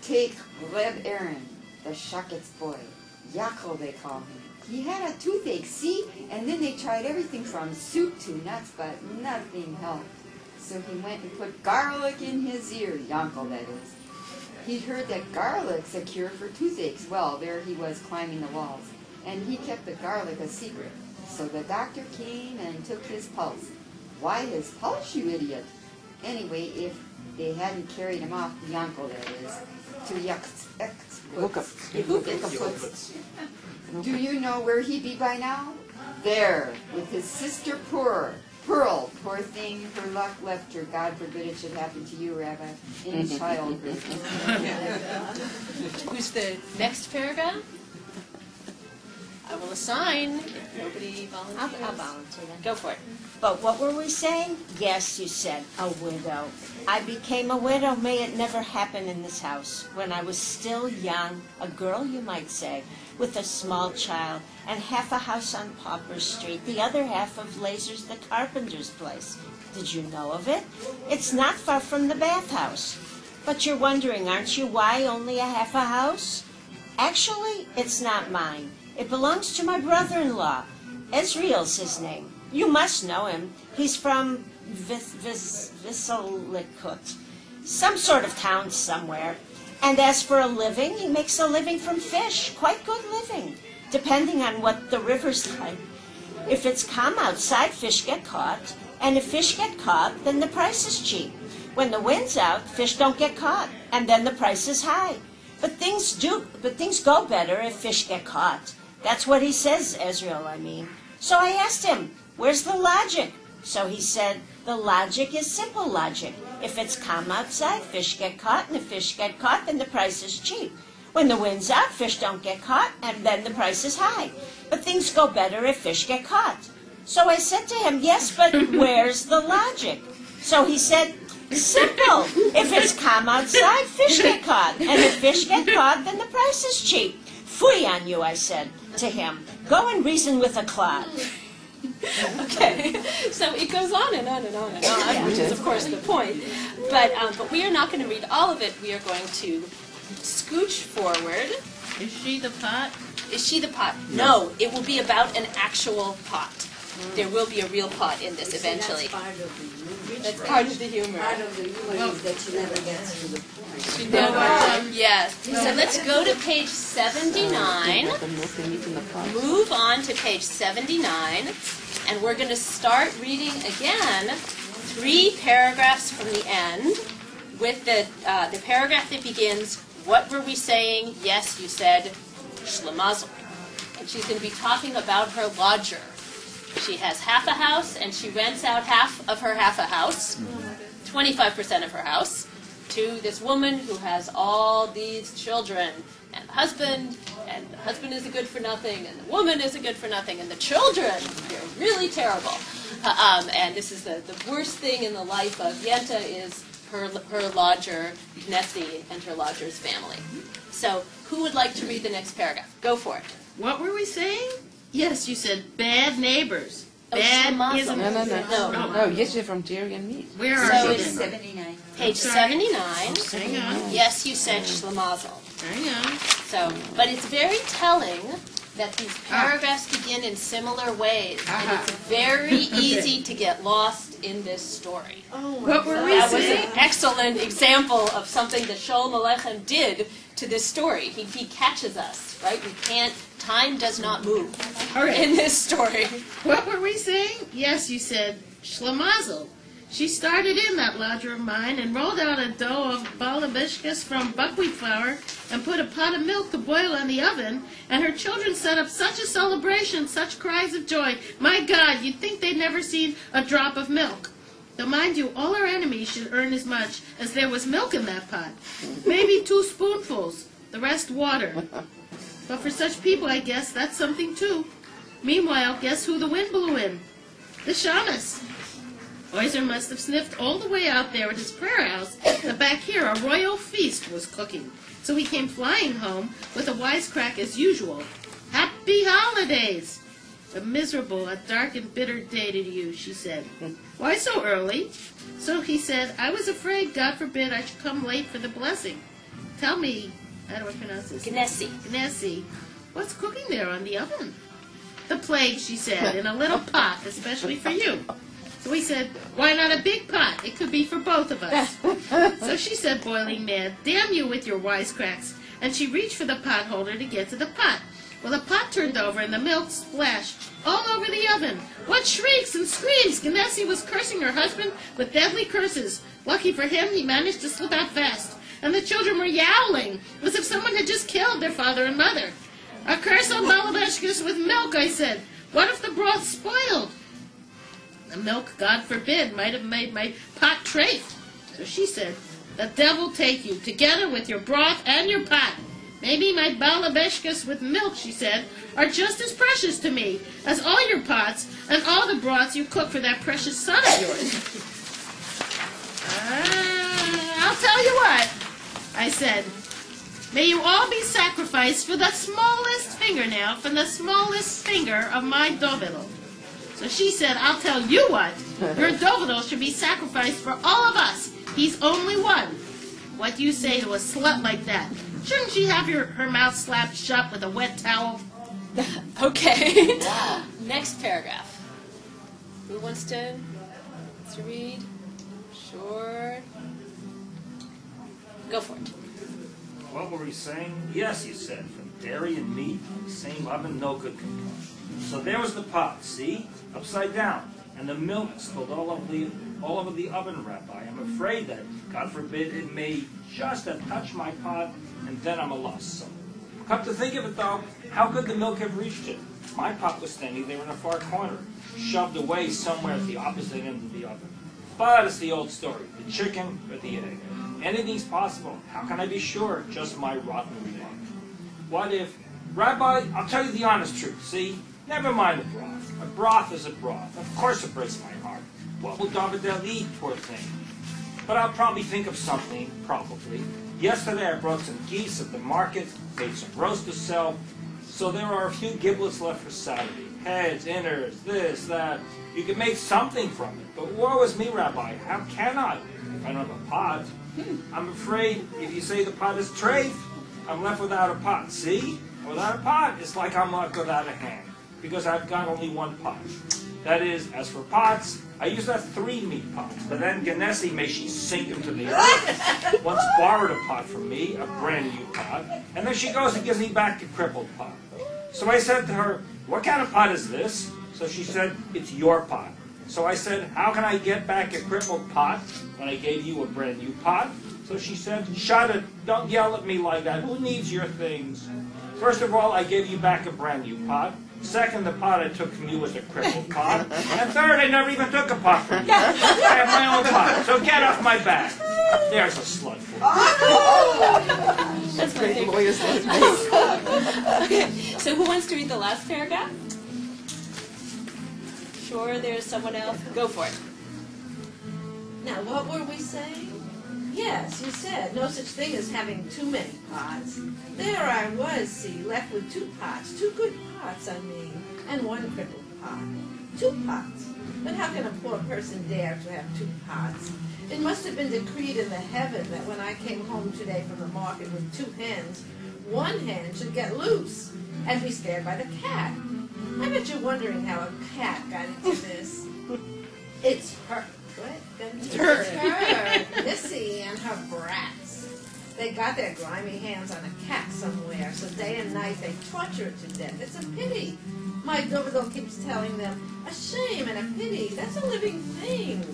Take Reb Aaron, the Shaket's boy. Yaakov they call him. He had a toothache, see? And then they tried everything from soup to nuts, but nothing helped. So he went and put garlic in his ear, Yankel that is. He'd heard that garlic's a cure for toothaches. Well, there he was climbing the walls. And he kept the garlic a secret. So the doctor came and took his pulse. Why his pulse, you idiot? Anyway, if they hadn't carried him off, Yankel that is, to Yukaputz. Do you know where he'd be by now? There, with his sister Pearl, poor thing, her luck left her. God forbid it should happen to you, Rabbi, in childhood. Who's the next paragraph? I will assign if nobody volunteers. I'll volunteer then. Go for it. But what were we saying? Yes, you said, a widow. I became a widow. May it never happen in this house. When I was still young, a girl, you might say, with a small child, and half a house on Pauper Street, the other half of Lazar's the carpenter's place. Did you know of it? It's not far from the bathhouse. But you're wondering, aren't you, why only a half a house? Actually, it's not mine. It belongs to my brother-in-law. Ezreel's his name. You must know him. He's from Vissalikut, some sort of town somewhere. And as for a living, he makes a living from fish. Quite good living, depending on what the river's like. If it's calm outside, fish get caught. And if fish get caught, then the price is cheap. When the wind's out, fish don't get caught. And then the price is high. But things go better if fish get caught. That's what he says, Ezreel, I mean. So I asked him, where's the logic? So he said, the logic is simple logic. If it's calm outside, fish get caught, and if fish get caught, then the price is cheap. When the wind's out, fish don't get caught, and then the price is high. But things go better if fish get caught. So I said to him, yes, but where's the logic? So he said, simple. If it's calm outside, fish get caught, and if fish get caught, then the price is cheap. Fooey on you, I said to him. Go and reason with a clod. Okay, so it goes on and on and on and on, which is of course the point. But we are not going to read all of it. We are going to scooch forward. Is she the pot? Is she the pot? No, it will be about an actual pot. There will be a real pot in this eventually. That's part of the humor. Part of the humor is that she never gets to the point. Yes. So let's go to page 79. Move on to page 79. And we're going to start reading again 3 paragraphs from the end with the paragraph that begins, what were we saying? Yes, you said, Shlemazel. And she's going to be talking about her lodger. She has half a house, and she rents out half of her half a house, 25% of her house, to this woman who has all these children, and the husband is a good for nothing, and the woman is a good for nothing, and the children are really terrible. And this is the worst thing in the life of Yenta is her lodger, Nessie, and her lodger's family. So who would like to read the next paragraph? Go for it. What were we saying? Yes, you said bad neighbors. Oh, Bad ism. No, yes, you're from Dairy and Meat. Where So are you? it's 79. Page 79. Hang on. Yes, you said Shlemazel. Hang on. So, but it's very telling that these paragraphs begin in similar ways, and it's very easy to get lost in this story. What were we That was saying? an excellent example of something that Sholem Aleichem did to this story. He catches us, right? We can't. Time does not move in this story. What were we saying? Yes, you said Shlemazel. She started in that lodger of mine and rolled out a dough of balabishkas from buckwheat flour and put a pot of milk to boil on the oven, and her children set up such a celebration, such cries of joy. My God, you'd think they'd never seen a drop of milk. Though, mind you, all our enemies should earn as much as there was milk in that pot. Maybe 2 spoonfuls, the rest water. But for such people, I guess that's something too. Meanwhile, guess who the wind blew in? The shamus. Oizer must have sniffed all the way out there at his prayer house that back here A royal feast was cooking, so he came flying home with a wisecrack as usual. Happy holidays! A miserable, a dark and bitter day to you, she said. Why so early? So he said, I was afraid, God forbid, I should come late for the blessing. Tell me, how do I pronounce this? Gnessy. Gnessy. What's cooking there on the oven? The plague, she said, in a little pot, especially for you. So he said, why not a big pot? It could be for both of us. So she said, boiling mad, damn you with your wisecracks. And she reached for the pot holder to get to the pot. Well, the pot turned over and the milk splashed all over the oven. What shrieks and screams! Gnessy was cursing her husband with deadly curses. Lucky for him, he managed to slip out fast. And the children were yowling, as if someone had just killed their father and mother. A curse on Balabeshkas with milk, I said. What if the broth spoiled? The milk, God forbid, might have made my pot trafe. So she said, the devil take you, together with your broth and your pot. Maybe my balabeshkas with milk, she said, are just as precious to me as all your pots and all the broths you cook for that precious son of yours. I'll tell you what, I said. May you all be sacrificed for the smallest fingernail from the smallest finger of my Dovidel. So she said, I'll tell you what, your Dovidel should be sacrificed for all of us. He's only one. What do you say to a slut like that? Shouldn't she have her mouth slapped shut with a wet towel? Okay. Next paragraph. Who wants to read? Sure. Go for it. What were we saying? Yes, you said, from dairy and meat, the same oven no good can come. So there was the pot, see? Upside down. And the milk spilled all over the oven, Rabbi. I'm afraid that, God forbid, it may just have touched my pot, and then I'm a lost soul. Come to think of it, though, how could the milk have reached it? My pot was standing there in a far corner, shoved away somewhere at the opposite end of the oven. But it's the old story, the chicken or the egg. Anything's possible. How can I be sure? Just my rotten luck. What if... Rabbi, I'll tell you the honest truth, see? Never mind the broth. A broth is a broth. Of course it breaks my heart. What will Davidel eat, poor thing? But I'll probably think of something, probably. Yesterday I brought some geese at the market, made some roast to sell, so there are a few giblets left for Saturday. Heads, innards, this, that. You can make something from it. But woe is me, Rabbi. How can I? If I don't have a pot. I'm afraid if you say the pot is trafe, I'm left without a pot. See? Without a pot, it's like I'm left without a hand, because I've got only one pot. That is, as for pots, I used to have 3 meat pots, but then Gnessy, may she sink into the earth, once borrowed a pot from me, a brand new pot, and then she goes and gives me back a crippled pot. So I said to her, what kind of pot is this? So she said, it's your pot. So I said, how can I get back a crippled pot when I gave you a brand new pot? So she said, shut it, don't yell at me like that, who needs your things? First of all, I gave you back a brand new pot. Second, the pot I took from you was a crippled pot. And third, I never even took a pot from you. I have my own pot, so get off my back. There's a slut for you. That's my favorite. Lawyers like me. Okay, so who wants to read the last paragraph? Sure, there's someone else. Go for it. Now, what were we saying? Yes, you said no such thing as having too many pots. There I was, see, left with 2 pots, 2 good pots, I mean, and 1 crippled pot. 2 pots. But how can a poor person dare to have 2 pots? It must have been decreed in the heaven that when I came home today from the market with 2 hens, 1 hen should get loose and be scared by the cat. I bet you're wondering how a cat got into this. It's her. What? It's her. Missy and her brats. They got their grimy hands on a cat somewhere, so day and night they torture it to death. It's a pity. My Dovidel keeps telling them, a shame and a pity. That's a living thing.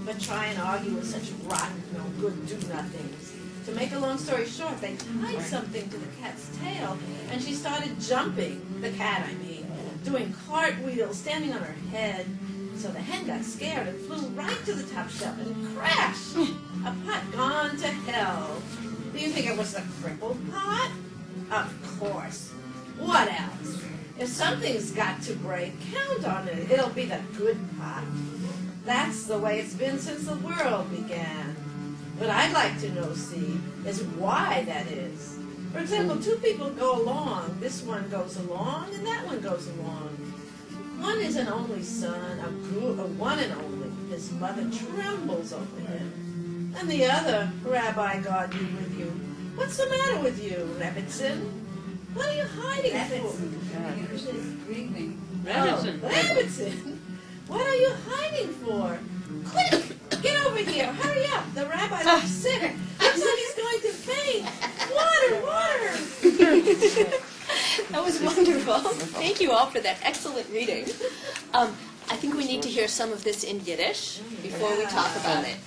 But try and argue with such rotten, no good do-nothings. To make a long story short, they tied something to the cat's tail, and she started jumping, the cat I mean, doing cartwheels, standing on her head. So the hen got scared and flew right to the top shelf and crashed. A pot gone to hell. Do you think it was the crippled pot? Of course. What else? If something's got to break, count on it. It'll be the good pot. That's the way it's been since the world began. But I'd like to know, see, is why that is. For example, two people go along. This one goes along, and that one goes along. One is an only son, a one and only. His mother trembles over him. And the other, Rabbi, God be with you. What's the matter with you, Rebbitzin? What are you hiding for? Rebbitzin. Rebbitzin. What are you hiding for? Quick, get over here. Hurry up. The rabbi looks sick. Looks like he's going to faint. Water, water. That was wonderful. Thank you all for that excellent reading. I think we need to hear some of this in Yiddish before we talk about it.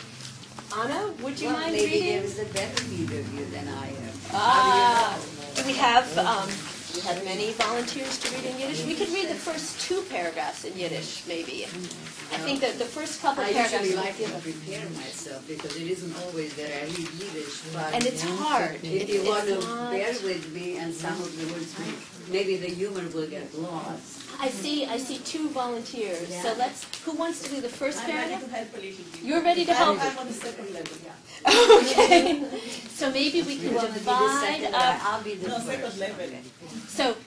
Anna, would you mind maybe reading? there's a better reader of you than I am. We have many volunteers to read in Yiddish. We could read the first two paragraphs in Yiddish, maybe. I think that the first couple I paragraphs. usually like to prepare myself because it isn't always that I read Yiddish. But And it's hard. If you want to It's not- bear with me and some of the words, maybe the humor will get lost. I see two volunteers. Yeah. So who wants to do the first I'm ready paragraph? to help a little bit. You're ready to help? I'm on the second level, yeah. Okay. So maybe we can divide up. I'll be the No, first. second level.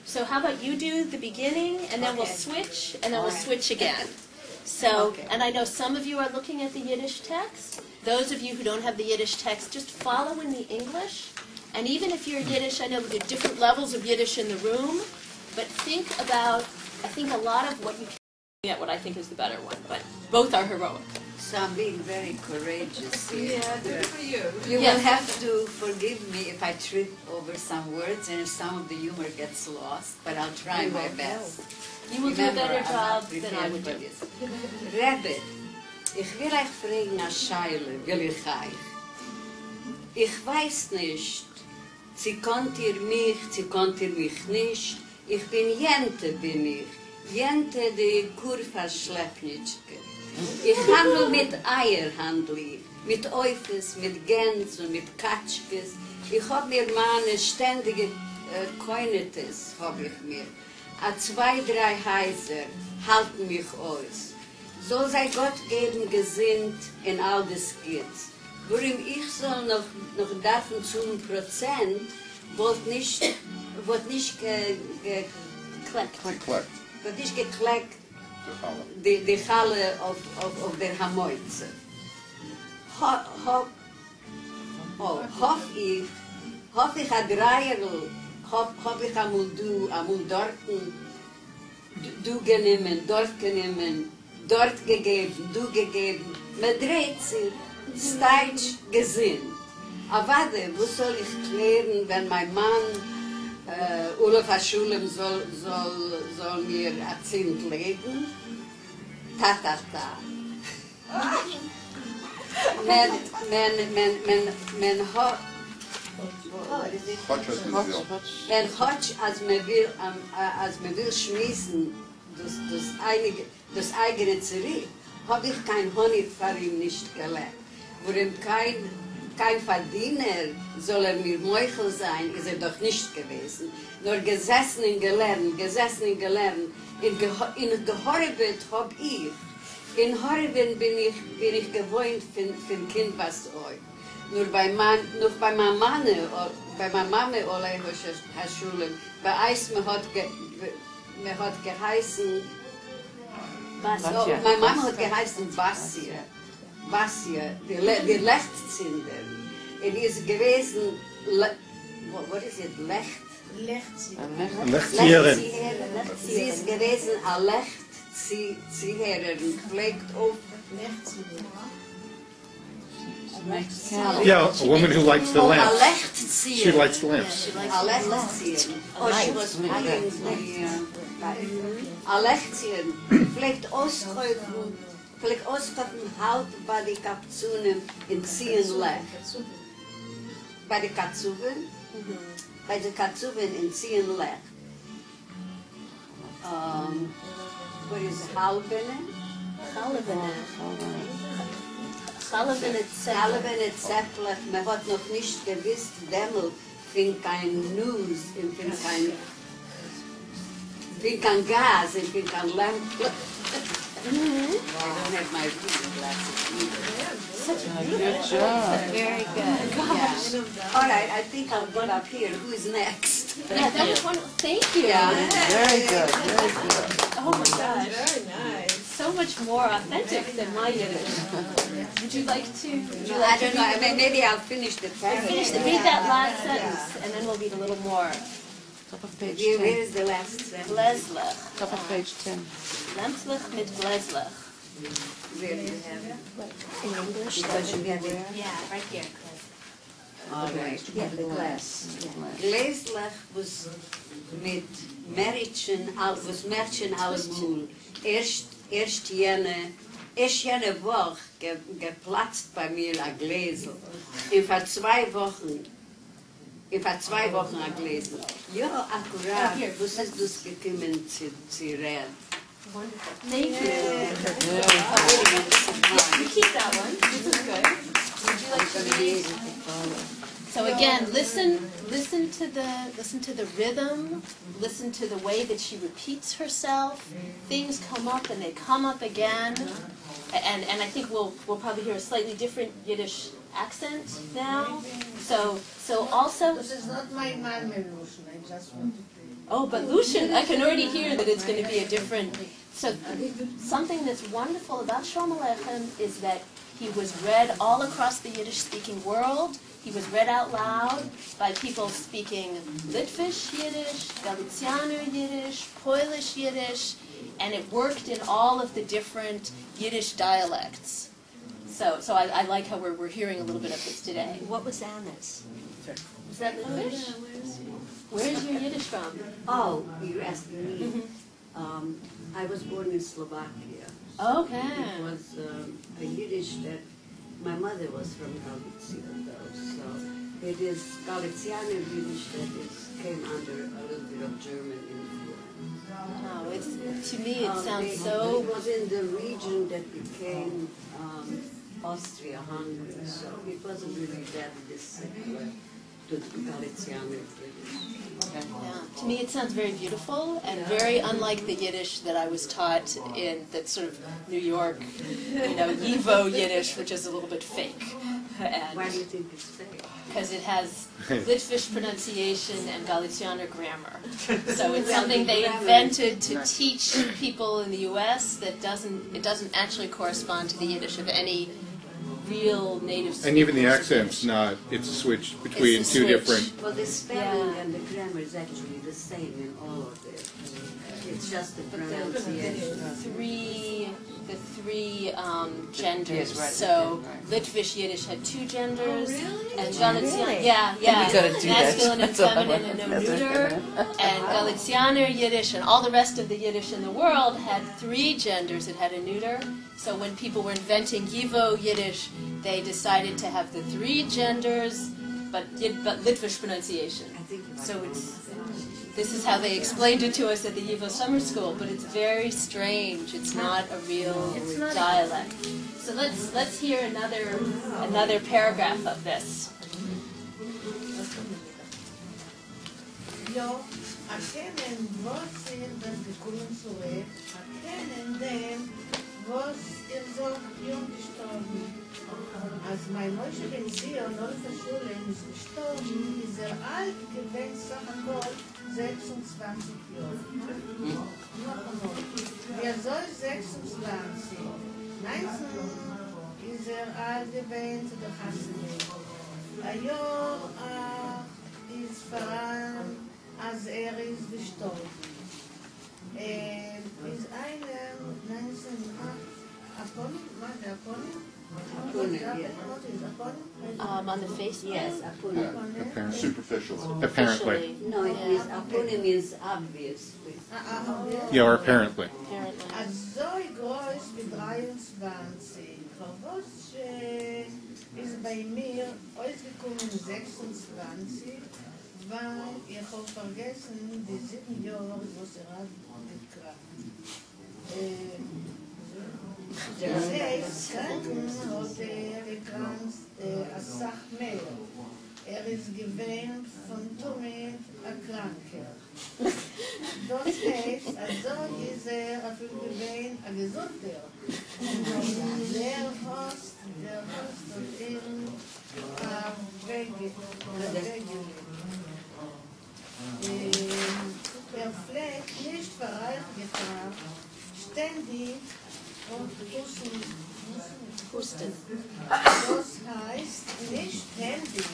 So how about you do the beginning, and then we'll switch, and then we'll switch again. So, and I know some of you are looking at the Yiddish text. Those of you who don't have the Yiddish text, just follow in the English. And even if you're Yiddish, I know there are different levels of Yiddish in the room, but think about, I think a lot of what you can get what I think is the better one, but both are heroic. So I'm being very courageous here. Yeah, good for you. You Yes. will have to forgive me if I trip over some words and if some of the humor gets lost, but I'll try my best. You will do a Remember, better I'm job not than I prepared would for do. this. Rebbe, ich will euch fragen, a Scheile, will ich euch. Ich weiß nicht, sie konnt ihr mich nicht, ich bin Jente, Jente die Kurva-Schleppnitschke. Ich handle mit Eier, mit Eufes, mit Gänse, mit Katschkes. Ich hab mir meine ständige Koinetes, hab ich mir. A 2, 3 Häuser halten mich aus. So sei Gott geben gesinnt in all des Gits. Worum ich soll noch davon zum Prozent, wollt nicht gekleckt. Wird nicht gekleckt, die Halle auf der Hamoize. Hoff ich a Dreierl, hoff ich amul dorten, du genommen, dort genommen, dort gegeben, du gegeben. Man dreht sich, steitsch gesinn. Aber warte, wo soll ich klären, wenn mein Mann Olaf Aschulem soll mir ein Zint legen? Ta. Men hotsch, als man will schmissen, das eigene Zerri, hab ich kein Honig für ihn nicht gelegt. Worin kein Verdiener soll mir Meuchel sein, ist doch nicht gewesen. Nur gesessen und gelernt. In Gehorbet hab ich. In Horben bin ich gewohnt für Kind was euch. Nur bei meiner Mama Oleh Haschulen, bei Eis mir hat geheißen, meine Mama hat geheißen Basia, die Lechtszinder. Und ist gewesen, what is it, Lechtzieren. Sie ist gewesen a Lechtsziherin, pflegt auf Yeah, a woman who likes the a lamps. Lechtsziehen. She likes lamps. A Lechtsziehen. Oh, she was playing a Lechtsziehen. Pflegt auskaufen halt bei die Kapzunen in Ziehen Lech. Bei die Katzuven? Bei die Katzuven in Ziehen Lech. What is Halbene? Halbene Zeppelach. Man hat noch nicht gewusst, Dämmel fing kein News, fing kein Gas, fing kein Lamp. I don't have my reading glasses either. such a Good beautiful. job. Very good. Gosh. Yeah. All right, I think I'll give up here. Who's next? Yeah, that was wonderful. Thank you. Very good, very good. Oh my gosh. Very nice. So much more authentic than my Yiddish. Would you like to? Would you I like don't to know. read I mean, maybe I'll finish the paragraph. read that last sentence, and then we'll read a little more. Top of page Where 10. is the last sentence? Gleslach. Top of page 10. Lämpflich mit Gleslach. Where do you have it? In English? Because you have it. Yeah, right here. All right. Yeah, the glass. Gläslach was mit Märchen aus Mul. Erst jene Woche geplatzt bei mir ein Gläsel. Und vor 2 Wochen ein Gläsel. Ja, akkurat. Was ist das gekommen zu reden? Wonderful. Thank you. Yeah. You keep that one. This is good. Would you like to read? So again, listen to the rhythm, listen to the way that she repeats herself. Things come up and they come up again, and I think we'll probably hear a slightly different Yiddish accent now. So also. This is not my Malmelution, I just want to say. Oh, but Lucian, I can already hear that it's going to be a different. So something that's wonderful about Shalom Aleichem is that he was read all across the Yiddish-speaking world. He was read out loud by people speaking Litvish Yiddish, Galicianer Yiddish, Polish Yiddish, and it worked in all of the different Yiddish dialects. So I like how we're hearing a little bit of this today. What was Anna's? Is that Litvish? Where's your Yiddish from? Oh, you're asking me. I was born in Slovakia. Okay. It was a Yiddish that my mother was from Galicia, though. So it is Galicianer Yiddish that came under a little bit of German influence. Oh, to me it sounds It so. was in the region that became Austria-Hungary, so it wasn't really that dissimilar to the Galicianer Yiddish. Yeah. To me, it sounds very beautiful and very unlike the Yiddish that I was taught in that sort of New York, Yivo Yiddish, which is a little bit fake. Why do you think it's fake? Because it has Litvish pronunciation and Galicianer grammar. So it's something they invented to teach people in the U.S. that doesn't actually correspond to the Yiddish of any real native speakers. And even the accent's not, it's a switch between It's a two switch. different. Well, the spelling and the grammar is actually the same in all of it. It's just the pronunciation. The three genders. Yes, right, So right. Litvish Yiddish had 2 genders, and Really? Galician, yeah, We gotta do that. masculine and That's all I feminine want. and no That's neuter. And Galicianer Yiddish and all the rest of the Yiddish in the world had 3 genders. It had a neuter. So when people were inventing Yivo Yiddish, they decided to have the 3 genders, but Litvish pronunciation. I think you So this is how they explained it to us at the Yivo Summer School, but it's very strange. It's not a real dialect. So let's hear another paragraph of this. Jo, erkennen, was sind das gekommen zurück, erkennen dem, was so jung gestorben. Als mein Moshe ben Zion, Olfa Schulem, ist gestorben, ist alt gewesen, Sach 26 Jahre. Noch einmal. Wer soll 26? 19 ist alt gewesen zu der Hasene. Ein Jahr ist voran, als ist gestorben. Ist einer 1908 Apollon? War der Apollon? On the face? Yes, apunim. Apparently. Superficial. Apparently. No, it means apunim means obviously. Yeah, or apparently. Apparently. So groß wie 23. Was ist bei mir ausgekommen 26, weil ich habe vergessen, die 7 Jahre, was hat gekrankt. Das heißt, Kranken hat gekrankt als Sachmehl. Ist gewähnt von Tommy ein Kranker. Das heißt, also ist auf dem Gewein ein Gesunder. Der Host und ihn pflegt nicht verreichgefahren, ständig und husten. Das heißt nicht ständig,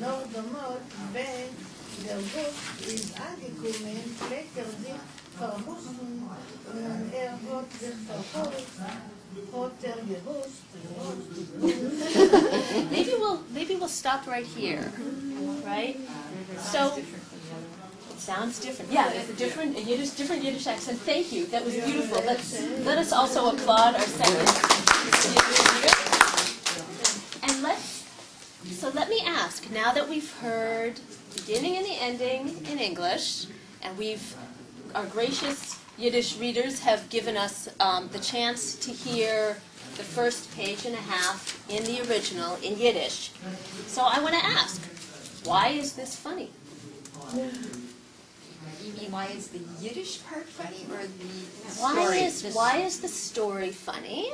nur damit, wenn der Gust ist angekommen, pflegt sich verhusten und hat sich verholt, hat gewusst. Maybe we'll stop right here, right? So it sounds different. Yeah, it's a different Yiddish accent. Thank you. That was beautiful. Let us also applaud our second Yiddish reader. And let me ask, now that we've heard the beginning and the ending in English, and our gracious Yiddish readers have given us the chance to hear the first page and a half in the original in Yiddish. So I want to ask, why is this funny? You mean why is the Yiddish part funny or the story? Why is the story funny?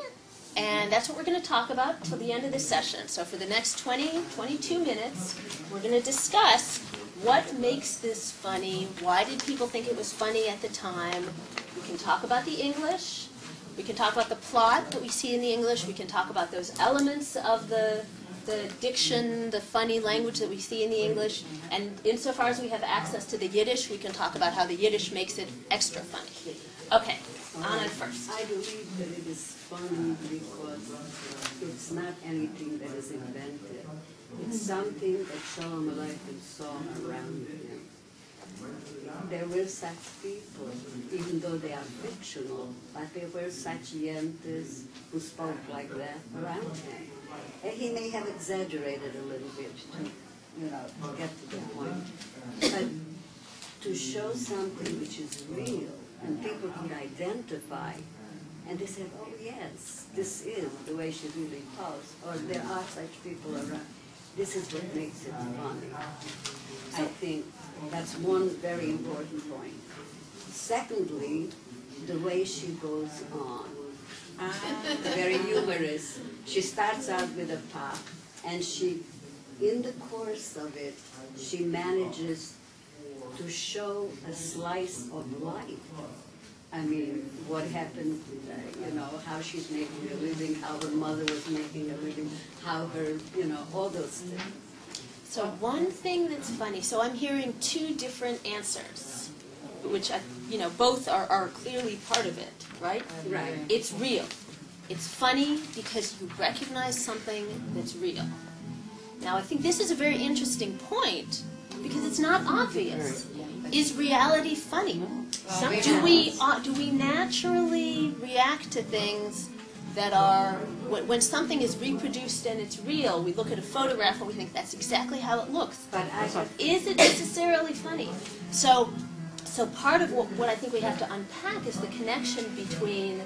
And that's what we're going to talk about till the end of this session. So for the next 22 minutes, we're going to discuss what makes this funny, why did people think it was funny at the time. We can talk about the English, we can talk about the plot that we see in the English, we can talk about those elements of the diction, the funny language that we see in the English, and insofar as we have access to the Yiddish, we can talk about how the Yiddish makes it extra funny. Okay, Anna first. I believe that it is funny because it's not anything that is invented. It's something that Shalom Aleichem saw around him. There were such people, even though they are fictional, but there were such yentes who spoke like that around him. And he may have exaggerated a little bit to, to get to the point. But to show something which is real and people could identify, and they said, oh yes, this is the way she really talks, or there are such people around. This is what makes it funny. I think that's one very important point. Secondly, the way she goes on. Very humorous. She starts out with a pop, and in the course of it, she manages to show a slice of life. I mean, what happened, how she's making a living, how her mother was making a living, how her, all those things. So one thing that's funny, so I'm hearing two different answers, which, both are clearly part of it, right? Right. It's real. It's funny because you recognize something that's real. Now, I think this is a very interesting point because it's not obvious. Is reality funny? Do we naturally react to things that are, when something is reproduced and it's real, we look at a photograph and we think that's exactly how it looks. But is it necessarily funny? So part of what I think we have to unpack is the connection between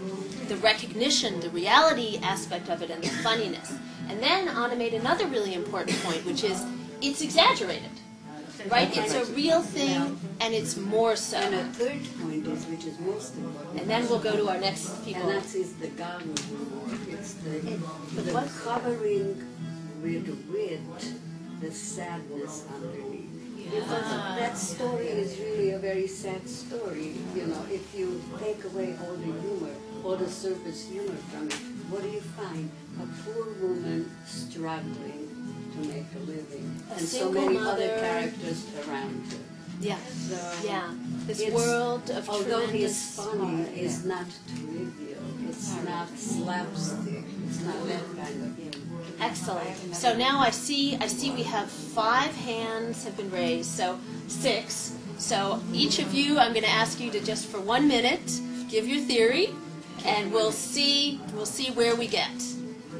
the recognition, the reality aspect of it, and the funniness. And then Anna made another really important point, which is it's exaggerated. Right? It's a real thing, and it's more so. And a third point is, which is most important. And then we'll go to our next people. And that is the garden humor. It's the covering with the sadness underneath. Because that story is really a very sad story. If you take away all the humor, all the surface humor from it, what do you find? A poor woman struggling to make a living, and so many other characters around her. Yeah. So yeah. This world of although tremendous it's funny, it's not trivial. It's not slapstick. It's not that kind of humor. Excellent. So now I see we have 5 hands have been raised, so 6. So each of you, I'm going to ask you to just for 1 minute give your theory, and we'll see where we get.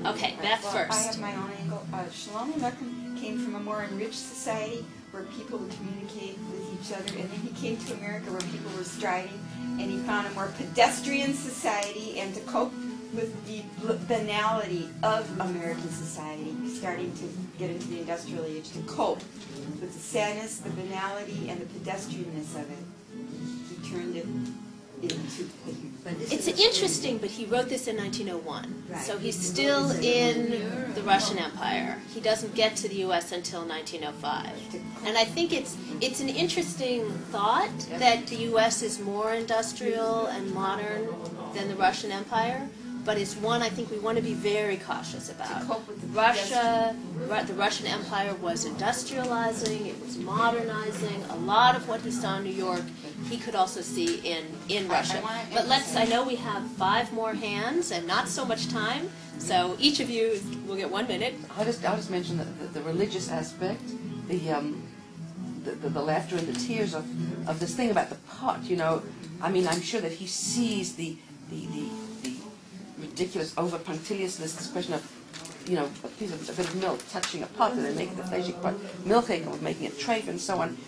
Okay, Beth first. I have my own angle. Shalom Aleichem came from a more enriched society where people would communicate with each other, and then he came to America where people were striving, and he found a more pedestrian society, and to cope with the banality of American society, starting to get into the industrial age, to cope with the sadness, the banality, and the pedestrianness of it. He turned it into. It's interesting, but he wrote this in 1901, Right. so he's still in the Russian Empire. He doesn't get to the U.S. until 1905, and I think it's an interesting thought that the U.S. is more industrial and modern than the Russian Empire, but it's one I think we want to be very cautious about. To cope with the The Russian Empire was industrializing, it was modernizing. A lot of what he saw in New York, he could also see in Russia. But I know we have 5 more hands and not so much time, so each of you will get 1 minute. I'll just mention the religious aspect, the laughter and the tears of this thing about the pot. You know, I mean, I'm sure that he sees the ridiculous over punctiliousness, this question of, you know, a bit of milk touching a pot and then making the fleshing pot milking or making it treif and so on.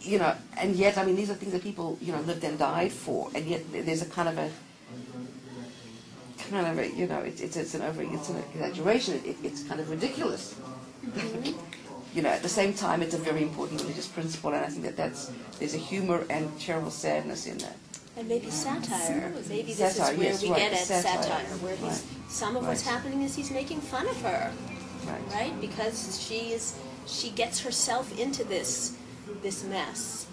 You know, and yet, I mean, these are things that people, you know, lived and died for, and yet there's a kind of a, you know, it's an exaggeration. It's kind of ridiculous. You know, at the same time, it's a very important religious principle, and I think there's a humor and terrible sadness in that. And maybe satire. Maybe this Satire, is where yes, we right, get at satire, where right, some of what's right. happening is he's making fun of her, right? Because she gets herself into this mess.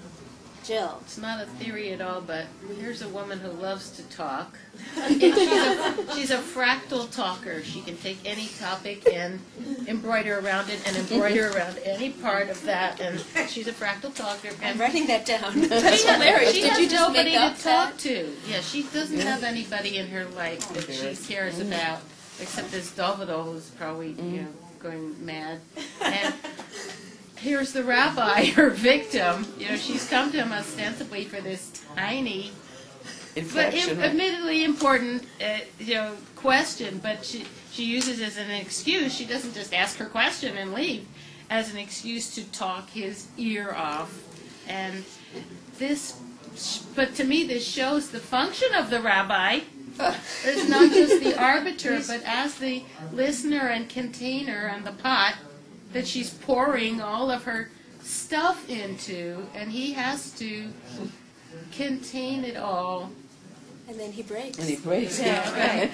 Jill. It's not a theory at all, but here's a woman who loves to talk. She's a fractal talker. She can take any topic and embroider around it and embroider around any part of that, and she's a fractal talker. I'm writing that down. That's hilarious. She Did you has just nobody make up to that? talk to. Yeah, she doesn't have anybody in her life that she cares about, except this Davido who's probably going mad. And here's the rabbi, her victim. You know, she's come to him ostensibly for this tiny, but admittedly important, question. But she uses it as an excuse. She doesn't just ask her question and leave, as an excuse to talk his ear off. And but to me, this shows the function of the rabbi. It's not just the arbiter, but as the listener and container and the pot that she's pouring all of her stuff into, and he has to contain it all. And then he breaks. And he breaks. Yeah, right.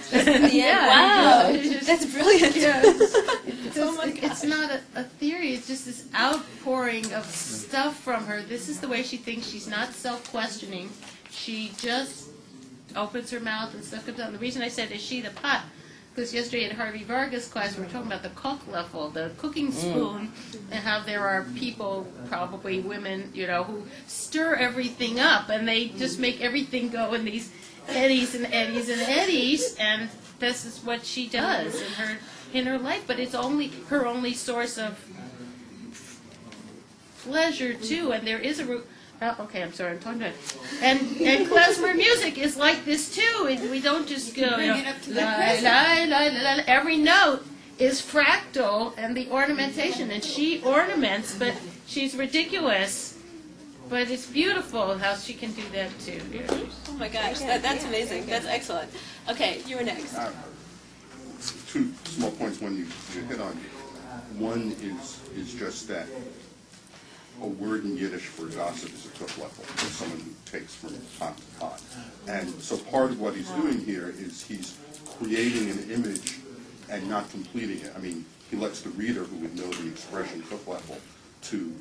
Yeah, wow, yeah. that's brilliant. Yeah. It's not a theory, it's just this outpouring of stuff from her. This is the way she thinks. She's not self-questioning. She just opens her mouth and stuff comes out. And the reason I said, is she the pot? Because yesterday in Harvey Vargas' class we were talking about the Kochlöffel, the cooking spoon, and how there are people, probably women, who stir everything up, and they just make everything go in these eddies and eddies and eddies, and this is what she does in her life. But it's only her only source of pleasure too, and there is a root. Oh, okay, I'm sorry, I'm talking about it. And klezmer music is like this too. And we don't just go, la, la, la, la, la. Every note is fractal, and the ornamentation, and she ornaments, but she's ridiculous. But it's beautiful how she can do that too. Oh my gosh, that's amazing. That's excellent. Okay, you were next. Two small points when you hit on. One is just that a word in Yiddish for gossip is a kochlöffel, for someone who takes from pot to pot. And so part of what he's doing here is he's creating an image and not completing it. I mean, he lets the reader, who would know the expression kochlöffel, to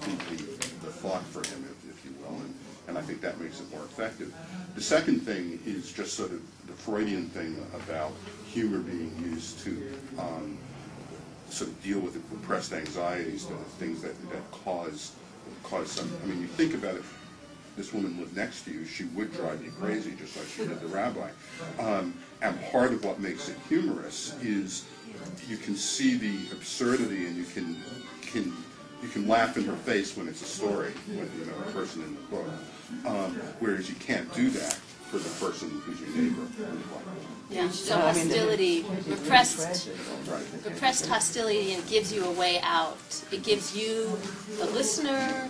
complete the thought for him, if you will. And I think that makes it more effective. The second thing is just sort of the Freudian thing about humor being used to sort of deal with the repressed anxieties, the things that cause some. I mean, you think about it. This woman lived next to you. She would drive you crazy, just like she did the rabbi. And part of what makes it humorous is you can see the absurdity, and you can laugh in her face when it's a story, when a person in the book. Whereas you can't do that for the person who's your neighbor. Yeah, so hostility, repressed hostility, and gives you a way out. It gives you, the listener,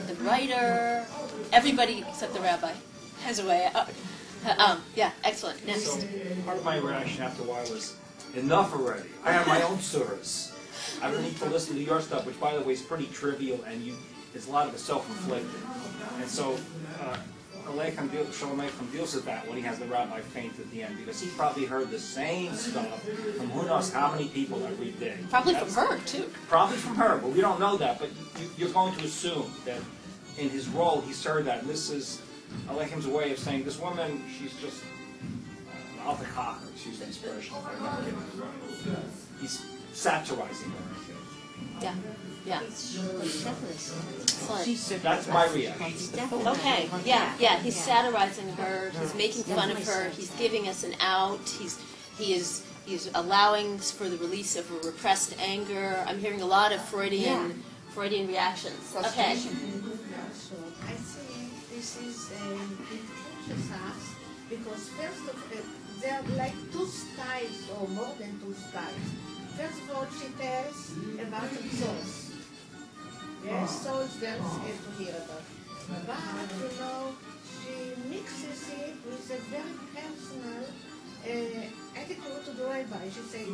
the writer, everybody except the rabbi has a way out. Yeah, excellent. Next. Part of my reaction after a while was, enough already. I have my own surahs. I don't need to listen to your stuff, which, by the way, is pretty trivial, and is a lot of it self-inflicted. And so Shalom Aleichem deals with that when he has the rabbi faint at the end, because he probably heard the same stuff from who knows how many people every day. Probably from her, too. Probably from her, but we don't know that. But you're going to assume that in his role he's heard that. And this is Aleichem's way of saying this woman, she's just al-takach, excuse the expression. He's satirizing her. Yeah. Yeah. That's my reaction. Okay. Yeah. He's satirizing her. He's making fun of her. He's giving us an out. He is allowing for the release of a repressed anger. I'm hearing a lot of Freudian reactions. Okay. I think this is teaches us because first of all, there are like two styles or more than two styles. First of all, she tells about the souls. Yes, so it's very scared to hear about it. But, she mixes it with a very personal attitude to the rabbi. She says,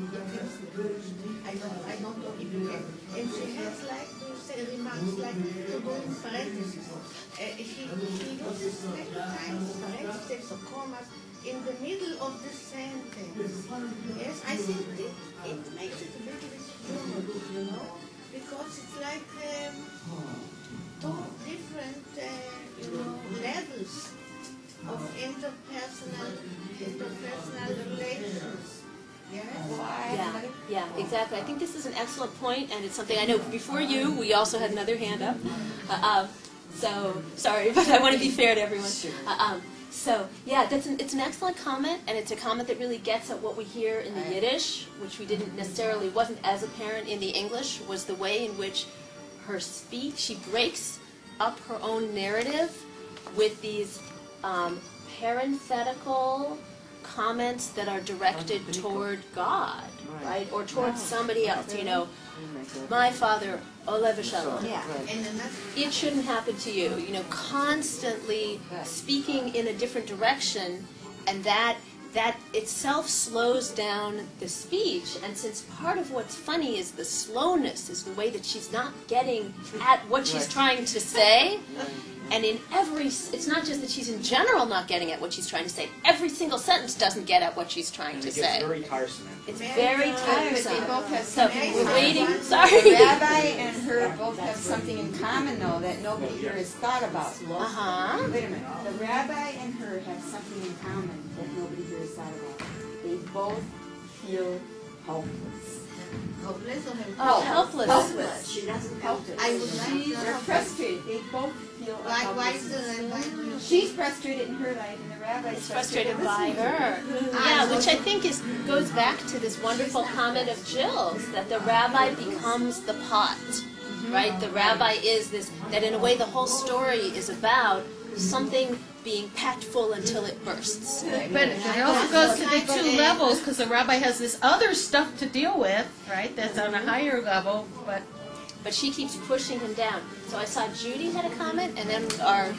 I don't know if you can. And she has like to say remarks like to do in parentheses. She uses many times parentheses or commas in the middle of the sentence. Yes, I think it makes it a little bit humorous, because it's like two different, levels of interpersonal relations. Yeah, exactly. I think this is an excellent point, and it's something I know before you, we also had another hand up. So, sorry, but I want to be fair to everyone. So, yeah, it's an excellent comment, and it's a comment that really gets at what we hear in the Yiddish, which we wasn't as apparent in the English, was the way in which her speech, she breaks up her own narrative with these parenthetical comments that are directed toward God, right? Or towards somebody else, my father, Olev Shalom. It shouldn't happen to you. Constantly speaking in a different direction, and that itself slows down the speech. And since part of what's funny is the slowness, is the way that she's not getting at what she's trying to say. And it's not just that she's in general not getting at what she's trying to say. Every single sentence doesn't get at what she's trying to say. It's very tiresome. It's very tiresome. They both have So we're waiting. Sorry. The rabbi and her both have something in common, though, that nobody here has thought about. Wait a minute. The rabbi and her have something in common that nobody here has thought about. They both feel helpless. Hopeless or helpless? Oh, helpless. Helpless. She doesn't helpless. I would like to. They're frustrated. They both feel Why is the rabbi? She's frustrated in her life, and the rabbi's Frustrated by her. Yeah, which I think goes back to this wonderful comment of Jill's, that the rabbi becomes the pot, right? The rabbi is this, that in a way the whole story is about something being packed full until it bursts. But it also goes to the two levels, because the rabbi has this other stuff to deal with, right? That's on a higher level, but she keeps pushing him down. So I saw Judy had a comment, and then our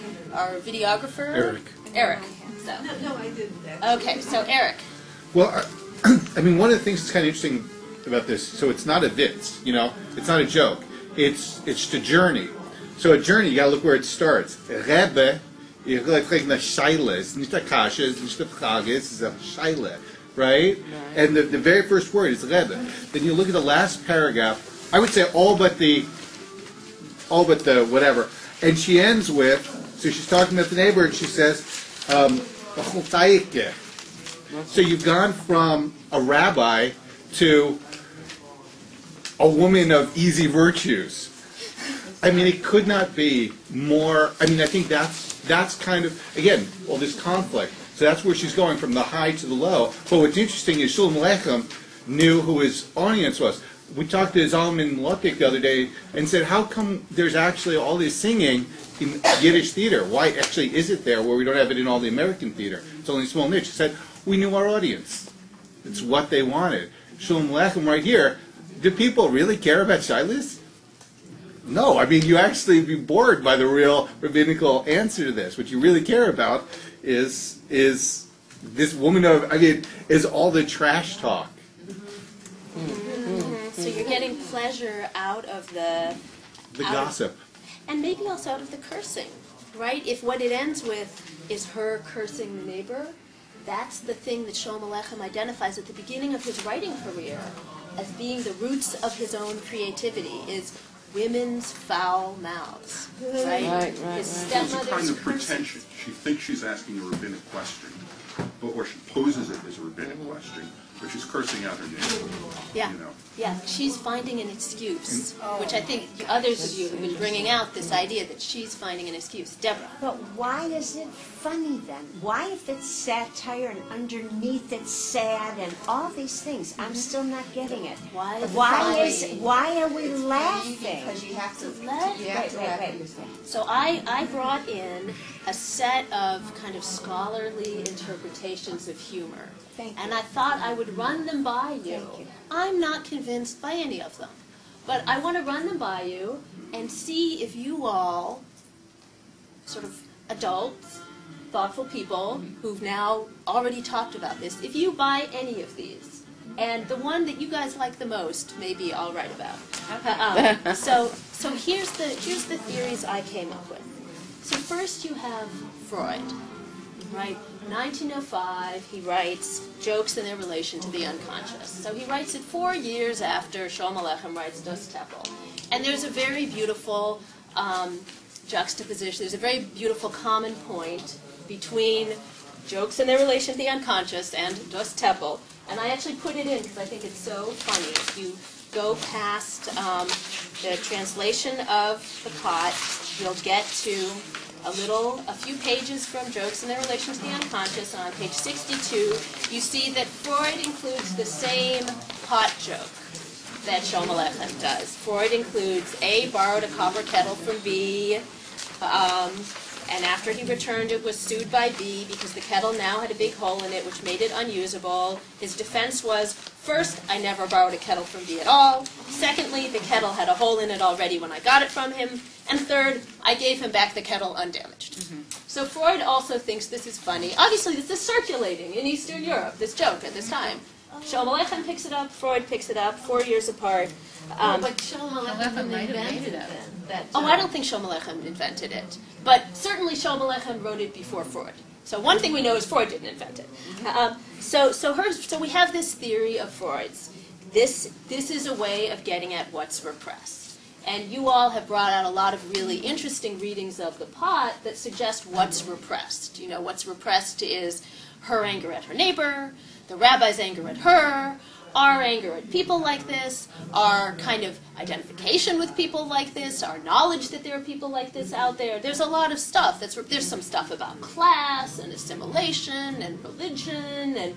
videographer Eric. So. No, I didn't. Okay, so Eric. Well, I mean, one of the things that's kind of interesting about this, so it's not a vitz, it's not a joke. It's the journey. So a journey, you got to look where it starts. Rebbe, you're like na shaila. It's nicht a kasha, it's nicht a frage, it's a shaila, right? And the very first word is Rebbe. Then you look at the last paragraph. I would say all but the whatever. And she ends with, so she's talking about the neighbor, and she says, so you've gone from a rabbi to a woman of easy virtues. I mean, it could not be more. I mean, I think that's kind of, again, all this conflict. So that's where she's going, from the high to the low. But what's interesting is Shalom Aleichem knew who his audience was. We talked to Zalman Lotik the other day and said, how come there's actually all this singing in Yiddish theater? Why actually is it there where we don't have it in all the American theater? It's only a small niche. He said, we knew our audience. It's what they wanted. Shalom Aleichem right here. Do people really care about Shilas? No. I mean, you actually be bored by the real rabbinical answer to this. What you really care about is this woman of, is all the trash talk. So you're getting pleasure out of the gossip. and maybe also out of the cursing, right? If what it ends with is her cursing the neighbor, that's the thing that Shalom Aleichem identifies at the beginning of his writing career as being the roots of his own creativity, is women's foul mouths, right? His It's a stepmother's kind of cursing. pretension. She thinks she's asking a rabbinic question, or she poses it as a rabbinic question, but she's cursing out her neighbor. Yeah. You know. Yeah, she's finding an excuse, which I think others of you have been bringing out this idea that she's finding an excuse. Deborah. But why is it funny then? Why, if it's satire and underneath it's sad and all these things, I'm still not getting it. Why are we laughing? Because you have to Let- Wait. So I brought in a set of kind of scholarly interpretations of humor. And I thought I would run them by you. I'm not convinced by any of them. But I want to run them by you and see if you all, sort of adults, thoughtful people who've now already talked about this, if you buy any of these. And the one that you guys like the most, maybe I'll write about. So here's the theories I came up with. So first you have Freud, right? 1905, he writes Jokes and Their Relation to the Unconscious. So he writes it 4 years after Shalom Aleichem writes Das Teppel. And there's a very beautiful juxtaposition, there's a very beautiful common point between Jokes and Their Relation to the Unconscious and Das Teppel. And I actually put it in because I think it's so funny. If you go past the translation of the pot, you'll get to a few pages from Jokes and Their Relation to the Unconscious, and on page 62, you see that Freud includes the same pot joke that Shalom Aleichem does. Freud includes A borrowed a copper kettle from B, and after he returned it was sued by B because the kettle now had a big hole in it which made it unusable. His defense was, first, I never borrowed a kettle from B at all. Secondly, the kettle had a hole in it already when I got it from him. And third, I gave him back the kettle undamaged. So Freud also thinks this is funny. Obviously, this is circulating in Eastern Europe, this joke at this time. Shalom Aleichem picks it up, Freud picks it up, 4 years apart. But Shalom Aleichem might have made invented it up. that. I don't think Shalom Aleichem invented it. But certainly Shalom Aleichem wrote it before Freud. So one thing we know is Freud didn't invent it. So we have this theory of Freud's. This is a way of getting at what's repressed. And you all have brought out a lot of really interesting readings of the pot that suggest what's repressed. You know, what's repressed is her anger at her neighbor, the rabbi's anger at her, our anger at people like this, our kind of identification with people like this, our knowledge that there are people like this out there. There's a lot of stuff. There's some stuff about class and assimilation and religion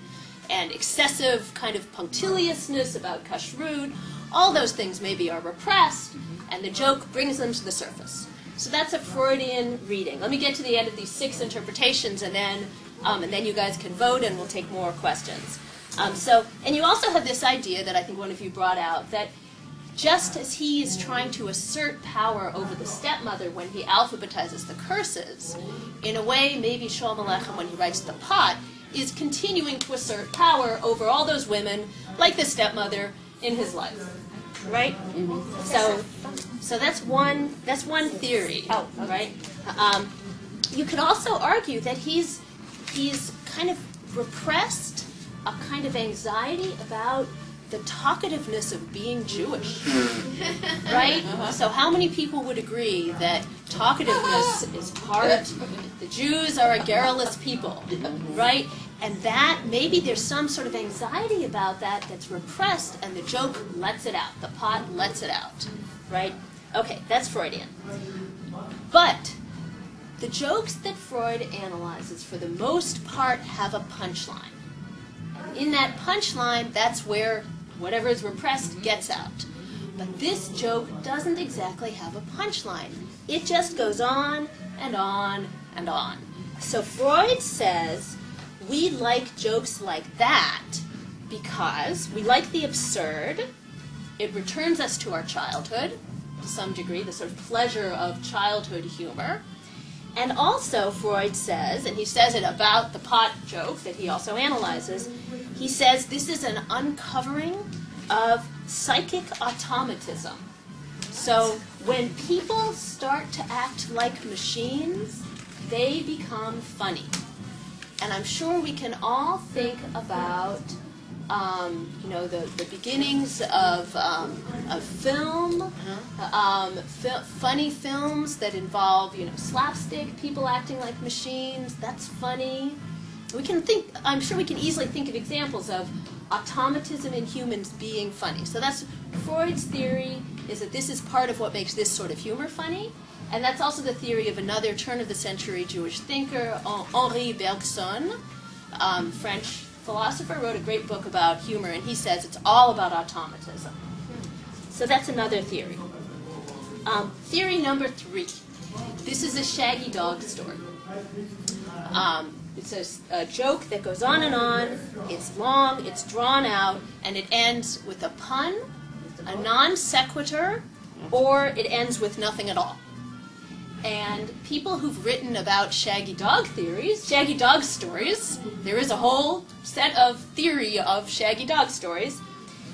and excessive kind of punctiliousness about kashrut. All those things maybe are repressed, and the joke brings them to the surface. So that's a Freudian reading. Let me get to the end of these 6 interpretations, and then you guys can vote, and we'll take more questions. And you also have this idea that I think one of you brought out, that just as he is trying to assert power over the stepmother when he alphabetizes the curses, in a way, maybe Shalom Aleichem, when he writes the pot, is continuing to assert power over all those women, like the stepmother, in his life. Right? So that's one theory. Right? You could also argue that he's kind of repressed a kind of anxiety about the talkativeness of being Jewish. Right? So how many people would agree that talkativeness is part, the Jews are a garrulous people, right? And that, maybe there's some sort of anxiety about that that's repressed, and the joke lets it out. The pot lets it out, right? Okay, that's Freudian. But the jokes that Freud analyzes, for the most part, have a punchline. And in that punchline, that's where whatever is repressed gets out. But this joke doesn't exactly have a punchline. It just goes on and on and on. So Freud says, we like jokes like that because we like the absurd. It returns us to our childhood, to some degree, the sort of pleasure of childhood humor. And also, Freud says, and he says it about the pot joke that he also analyzes, he says this is an uncovering of psychic automatism. So when people start to act like machines, they become funny. And I'm sure we can all think about, the beginnings of film, funny films that involve, slapstick, people acting like machines. That's funny. I'm sure we can easily think of examples of automatism in humans being funny. So that's Freud's theory, is that this is part of what makes this sort of humor funny. And that's also the theory of another turn-of-the-century Jewish thinker, Henri Bergson, French philosopher, wrote a great book about humor, and he says it's all about automatism. So that's another theory. Theory number 3. This is a shaggy dog story. It's a joke that goes on and on. It's long, it's drawn out, and it ends with a pun, a non sequitur, or it ends with nothing at all. And people who've written about shaggy dog stories, there is a whole set of theory of shaggy dog stories.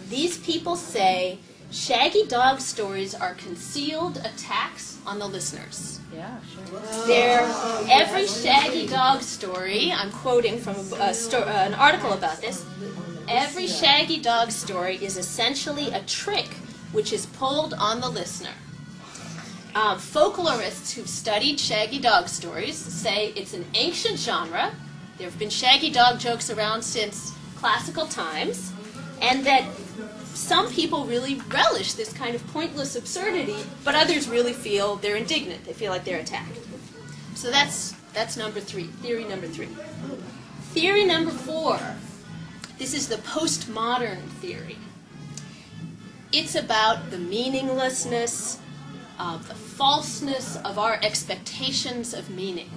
These people say shaggy dog stories are concealed attacks on the listeners. Yeah, sure. Every shaggy dog story, I'm quoting from an article about this, every shaggy dog story is essentially a trick which is pulled on the listener. Folklorists who've studied shaggy dog stories say it's an ancient genre. There have been shaggy dog jokes around since classical times, and that some people really relish this kind of pointless absurdity, but others really feel they're indignant. They feel like they're attacked. So that's number 3, theory number 3. Theory number 4, this is the postmodern theory. It's about the meaninglessness, the falseness of our expectations of meaning.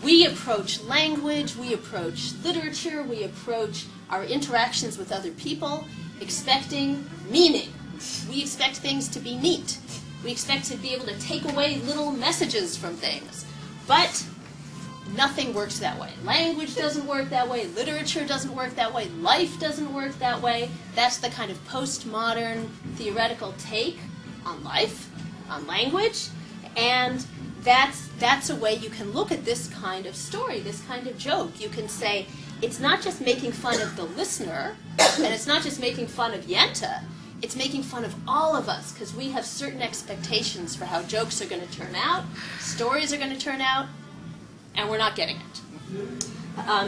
We approach language, we approach literature, we approach our interactions with other people expecting meaning. We expect things to be neat. We expect to be able to take away little messages from things. But nothing works that way. Language doesn't work that way. Literature doesn't work that way. Life doesn't work that way. That's the kind of postmodern theoretical take on life, on language, and that's a way you can look at this kind of story, this kind of joke. You can say, it's not just making fun of the listener, and it's not just making fun of Yenta, it's making fun of all of us, because we have certain expectations for how jokes are going to turn out, stories are going to turn out, and we're not getting it.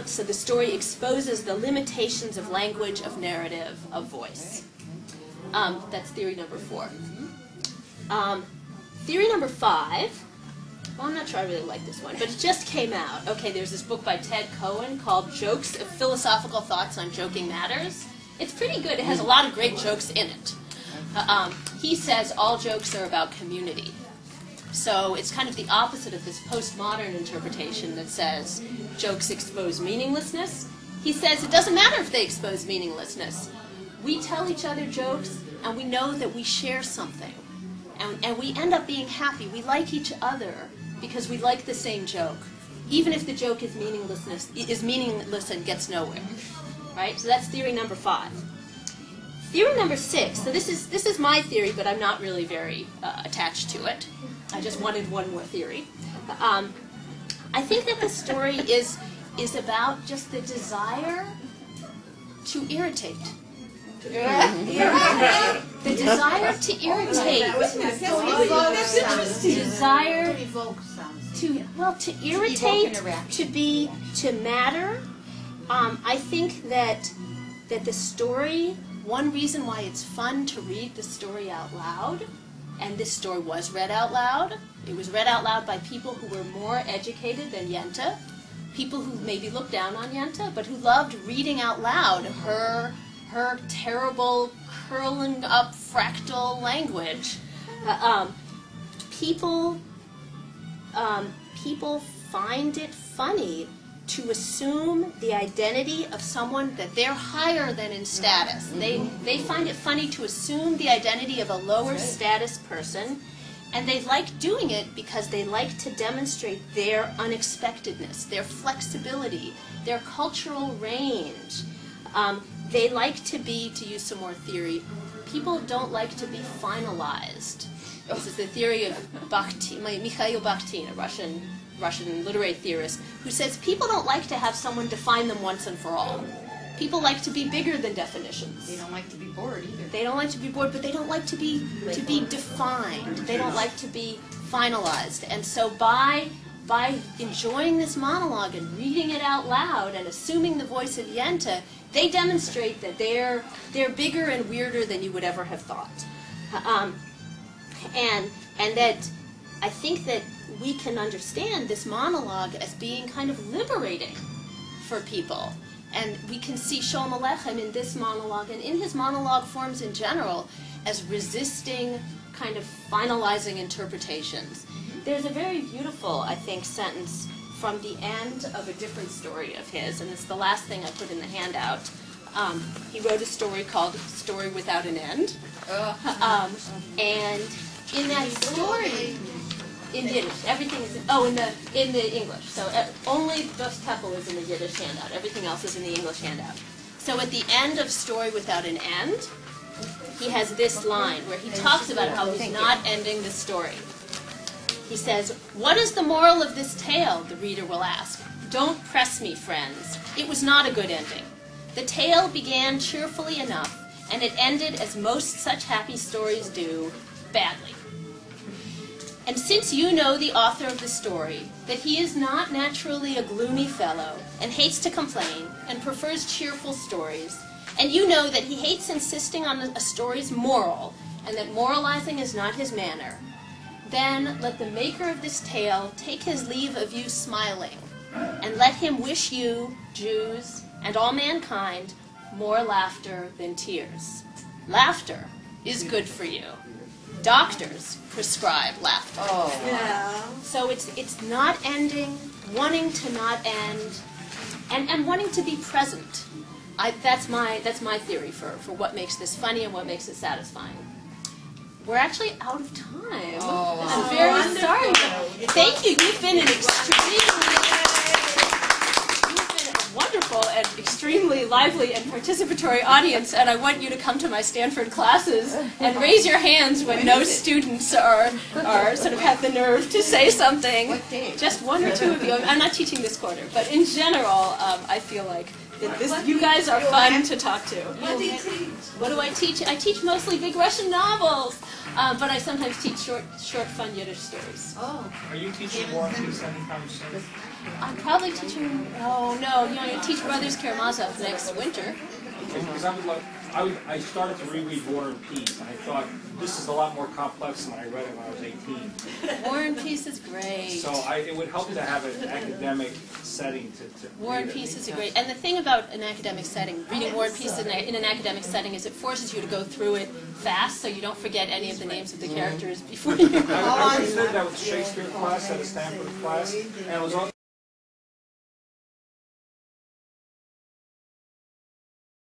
So the story exposes the limitations of language, of narrative, of voice. That's theory number 4. Theory number 5, well, I'm not sure I really like this one, but it just came out. Okay, there's this book by Ted Cohen called Jokes of Philosophical Thoughts on Joking Matters. It's pretty good. It has a lot of great jokes in it. He says all jokes are about community. So it's kind of the opposite of this postmodern interpretation that says jokes expose meaninglessness. He says it doesn't matter if they expose meaninglessness. We tell each other jokes, and we know that we share something. And we end up being happy. We like each other because we like the same joke, even if the joke is meaningless and gets nowhere. Right? So that's theory number 5. Theory number 6. So this is my theory, but I'm not really very attached to it. I just wanted one more theory. I think that the story is about just the desire to irritate. The desire to irritate. Desire to irritate, to matter. I think that the story, one reason why it's fun to read the story out loud, and this story was read out loud. It was read out loud by people who were more educated than Yenta, people who maybe looked down on Yenta, but who loved reading out loud her terrible, curling up fractal language. People find it funny to assume the identity of someone that they're higher than in status. They find it funny to assume the identity of a lower status person, and they like doing it because they like to demonstrate their unexpectedness, their flexibility, their cultural range. They like to be, to use some more theory, people don't like to be finalized. This is the theory of Mikhail Bakhtin, a Russian literary theorist, who says people don't like to have someone define them once and for all. People like to be bigger than definitions. They don't like to be bored either. They don't like to be bored, but they don't like to be defined. They don't like to be finalized. And so by enjoying this monologue and reading it out loud and assuming the voice of Yenta, they demonstrate that they're bigger and weirder than you would ever have thought. And that I think that we can understand this monologue as being kind of liberating for people. And we can see Sholem Aleichem in this monologue and in his monologue forms in general as resisting kind of finalizing interpretations. There's a very beautiful, I think, sentence from the end of a different story of his, and it's the last thing I put in the handout. He wrote a story called Story Without an End. And in that story, in Yiddish, everything is in the English. So only Dos Teppel is in the Yiddish handout. Everything else is in the English handout. So at the end of Story Without an End, he has this line where he talks about how he's not ending the story. He says, "What is the moral of this tale?" the reader will ask. "Don't press me, friends. It was not a good ending. The tale began cheerfully enough, and it ended as most such happy stories do, badly. And since you know the author of the story, that he is not naturally a gloomy fellow, and hates to complain, and prefers cheerful stories, and you know that he hates insisting on a story's moral, and that moralizing is not his manner, then let the maker of this tale take his leave of you smiling, and let him wish you, Jews, and all mankind, more laughter than tears. Laughter is good for you. Doctors prescribe laughter." Oh. Yeah. So it's not ending, wanting to not end, and wanting to be present. That's my theory for what makes this funny and what makes it satisfying. We're actually out of time. Oh, wow. I'm very sorry. Thank you. You've been a wonderful and extremely lively and participatory audience, and I want you to come to my Stanford classes and raise your hands when no students are sort of have the nerve to say something. What day? Just one or two of you. I'm not teaching this quarter, but in general, I feel like you guys are fun to talk to. What do you teach? What do I teach? I teach mostly big Russian novels, but I sometimes teach short, fun Yiddish stories. Oh. Are you teaching War and Peace anytime soon? I'm probably teaching. Oh no, I teach Brothers Karamazov next winter. Because I started to reread War and Peace, and I thought this is a lot more complex than I read it when I was 18. War and Peace is great. So it would help to have an academic setting to War and Peace is great. And the thing about an academic setting, reading War and Peace in an academic setting, is it forces you to go through it fast, so you don't forget any of the names of the characters before you. I did that with Shakespeare class at a Stanford class, and it was all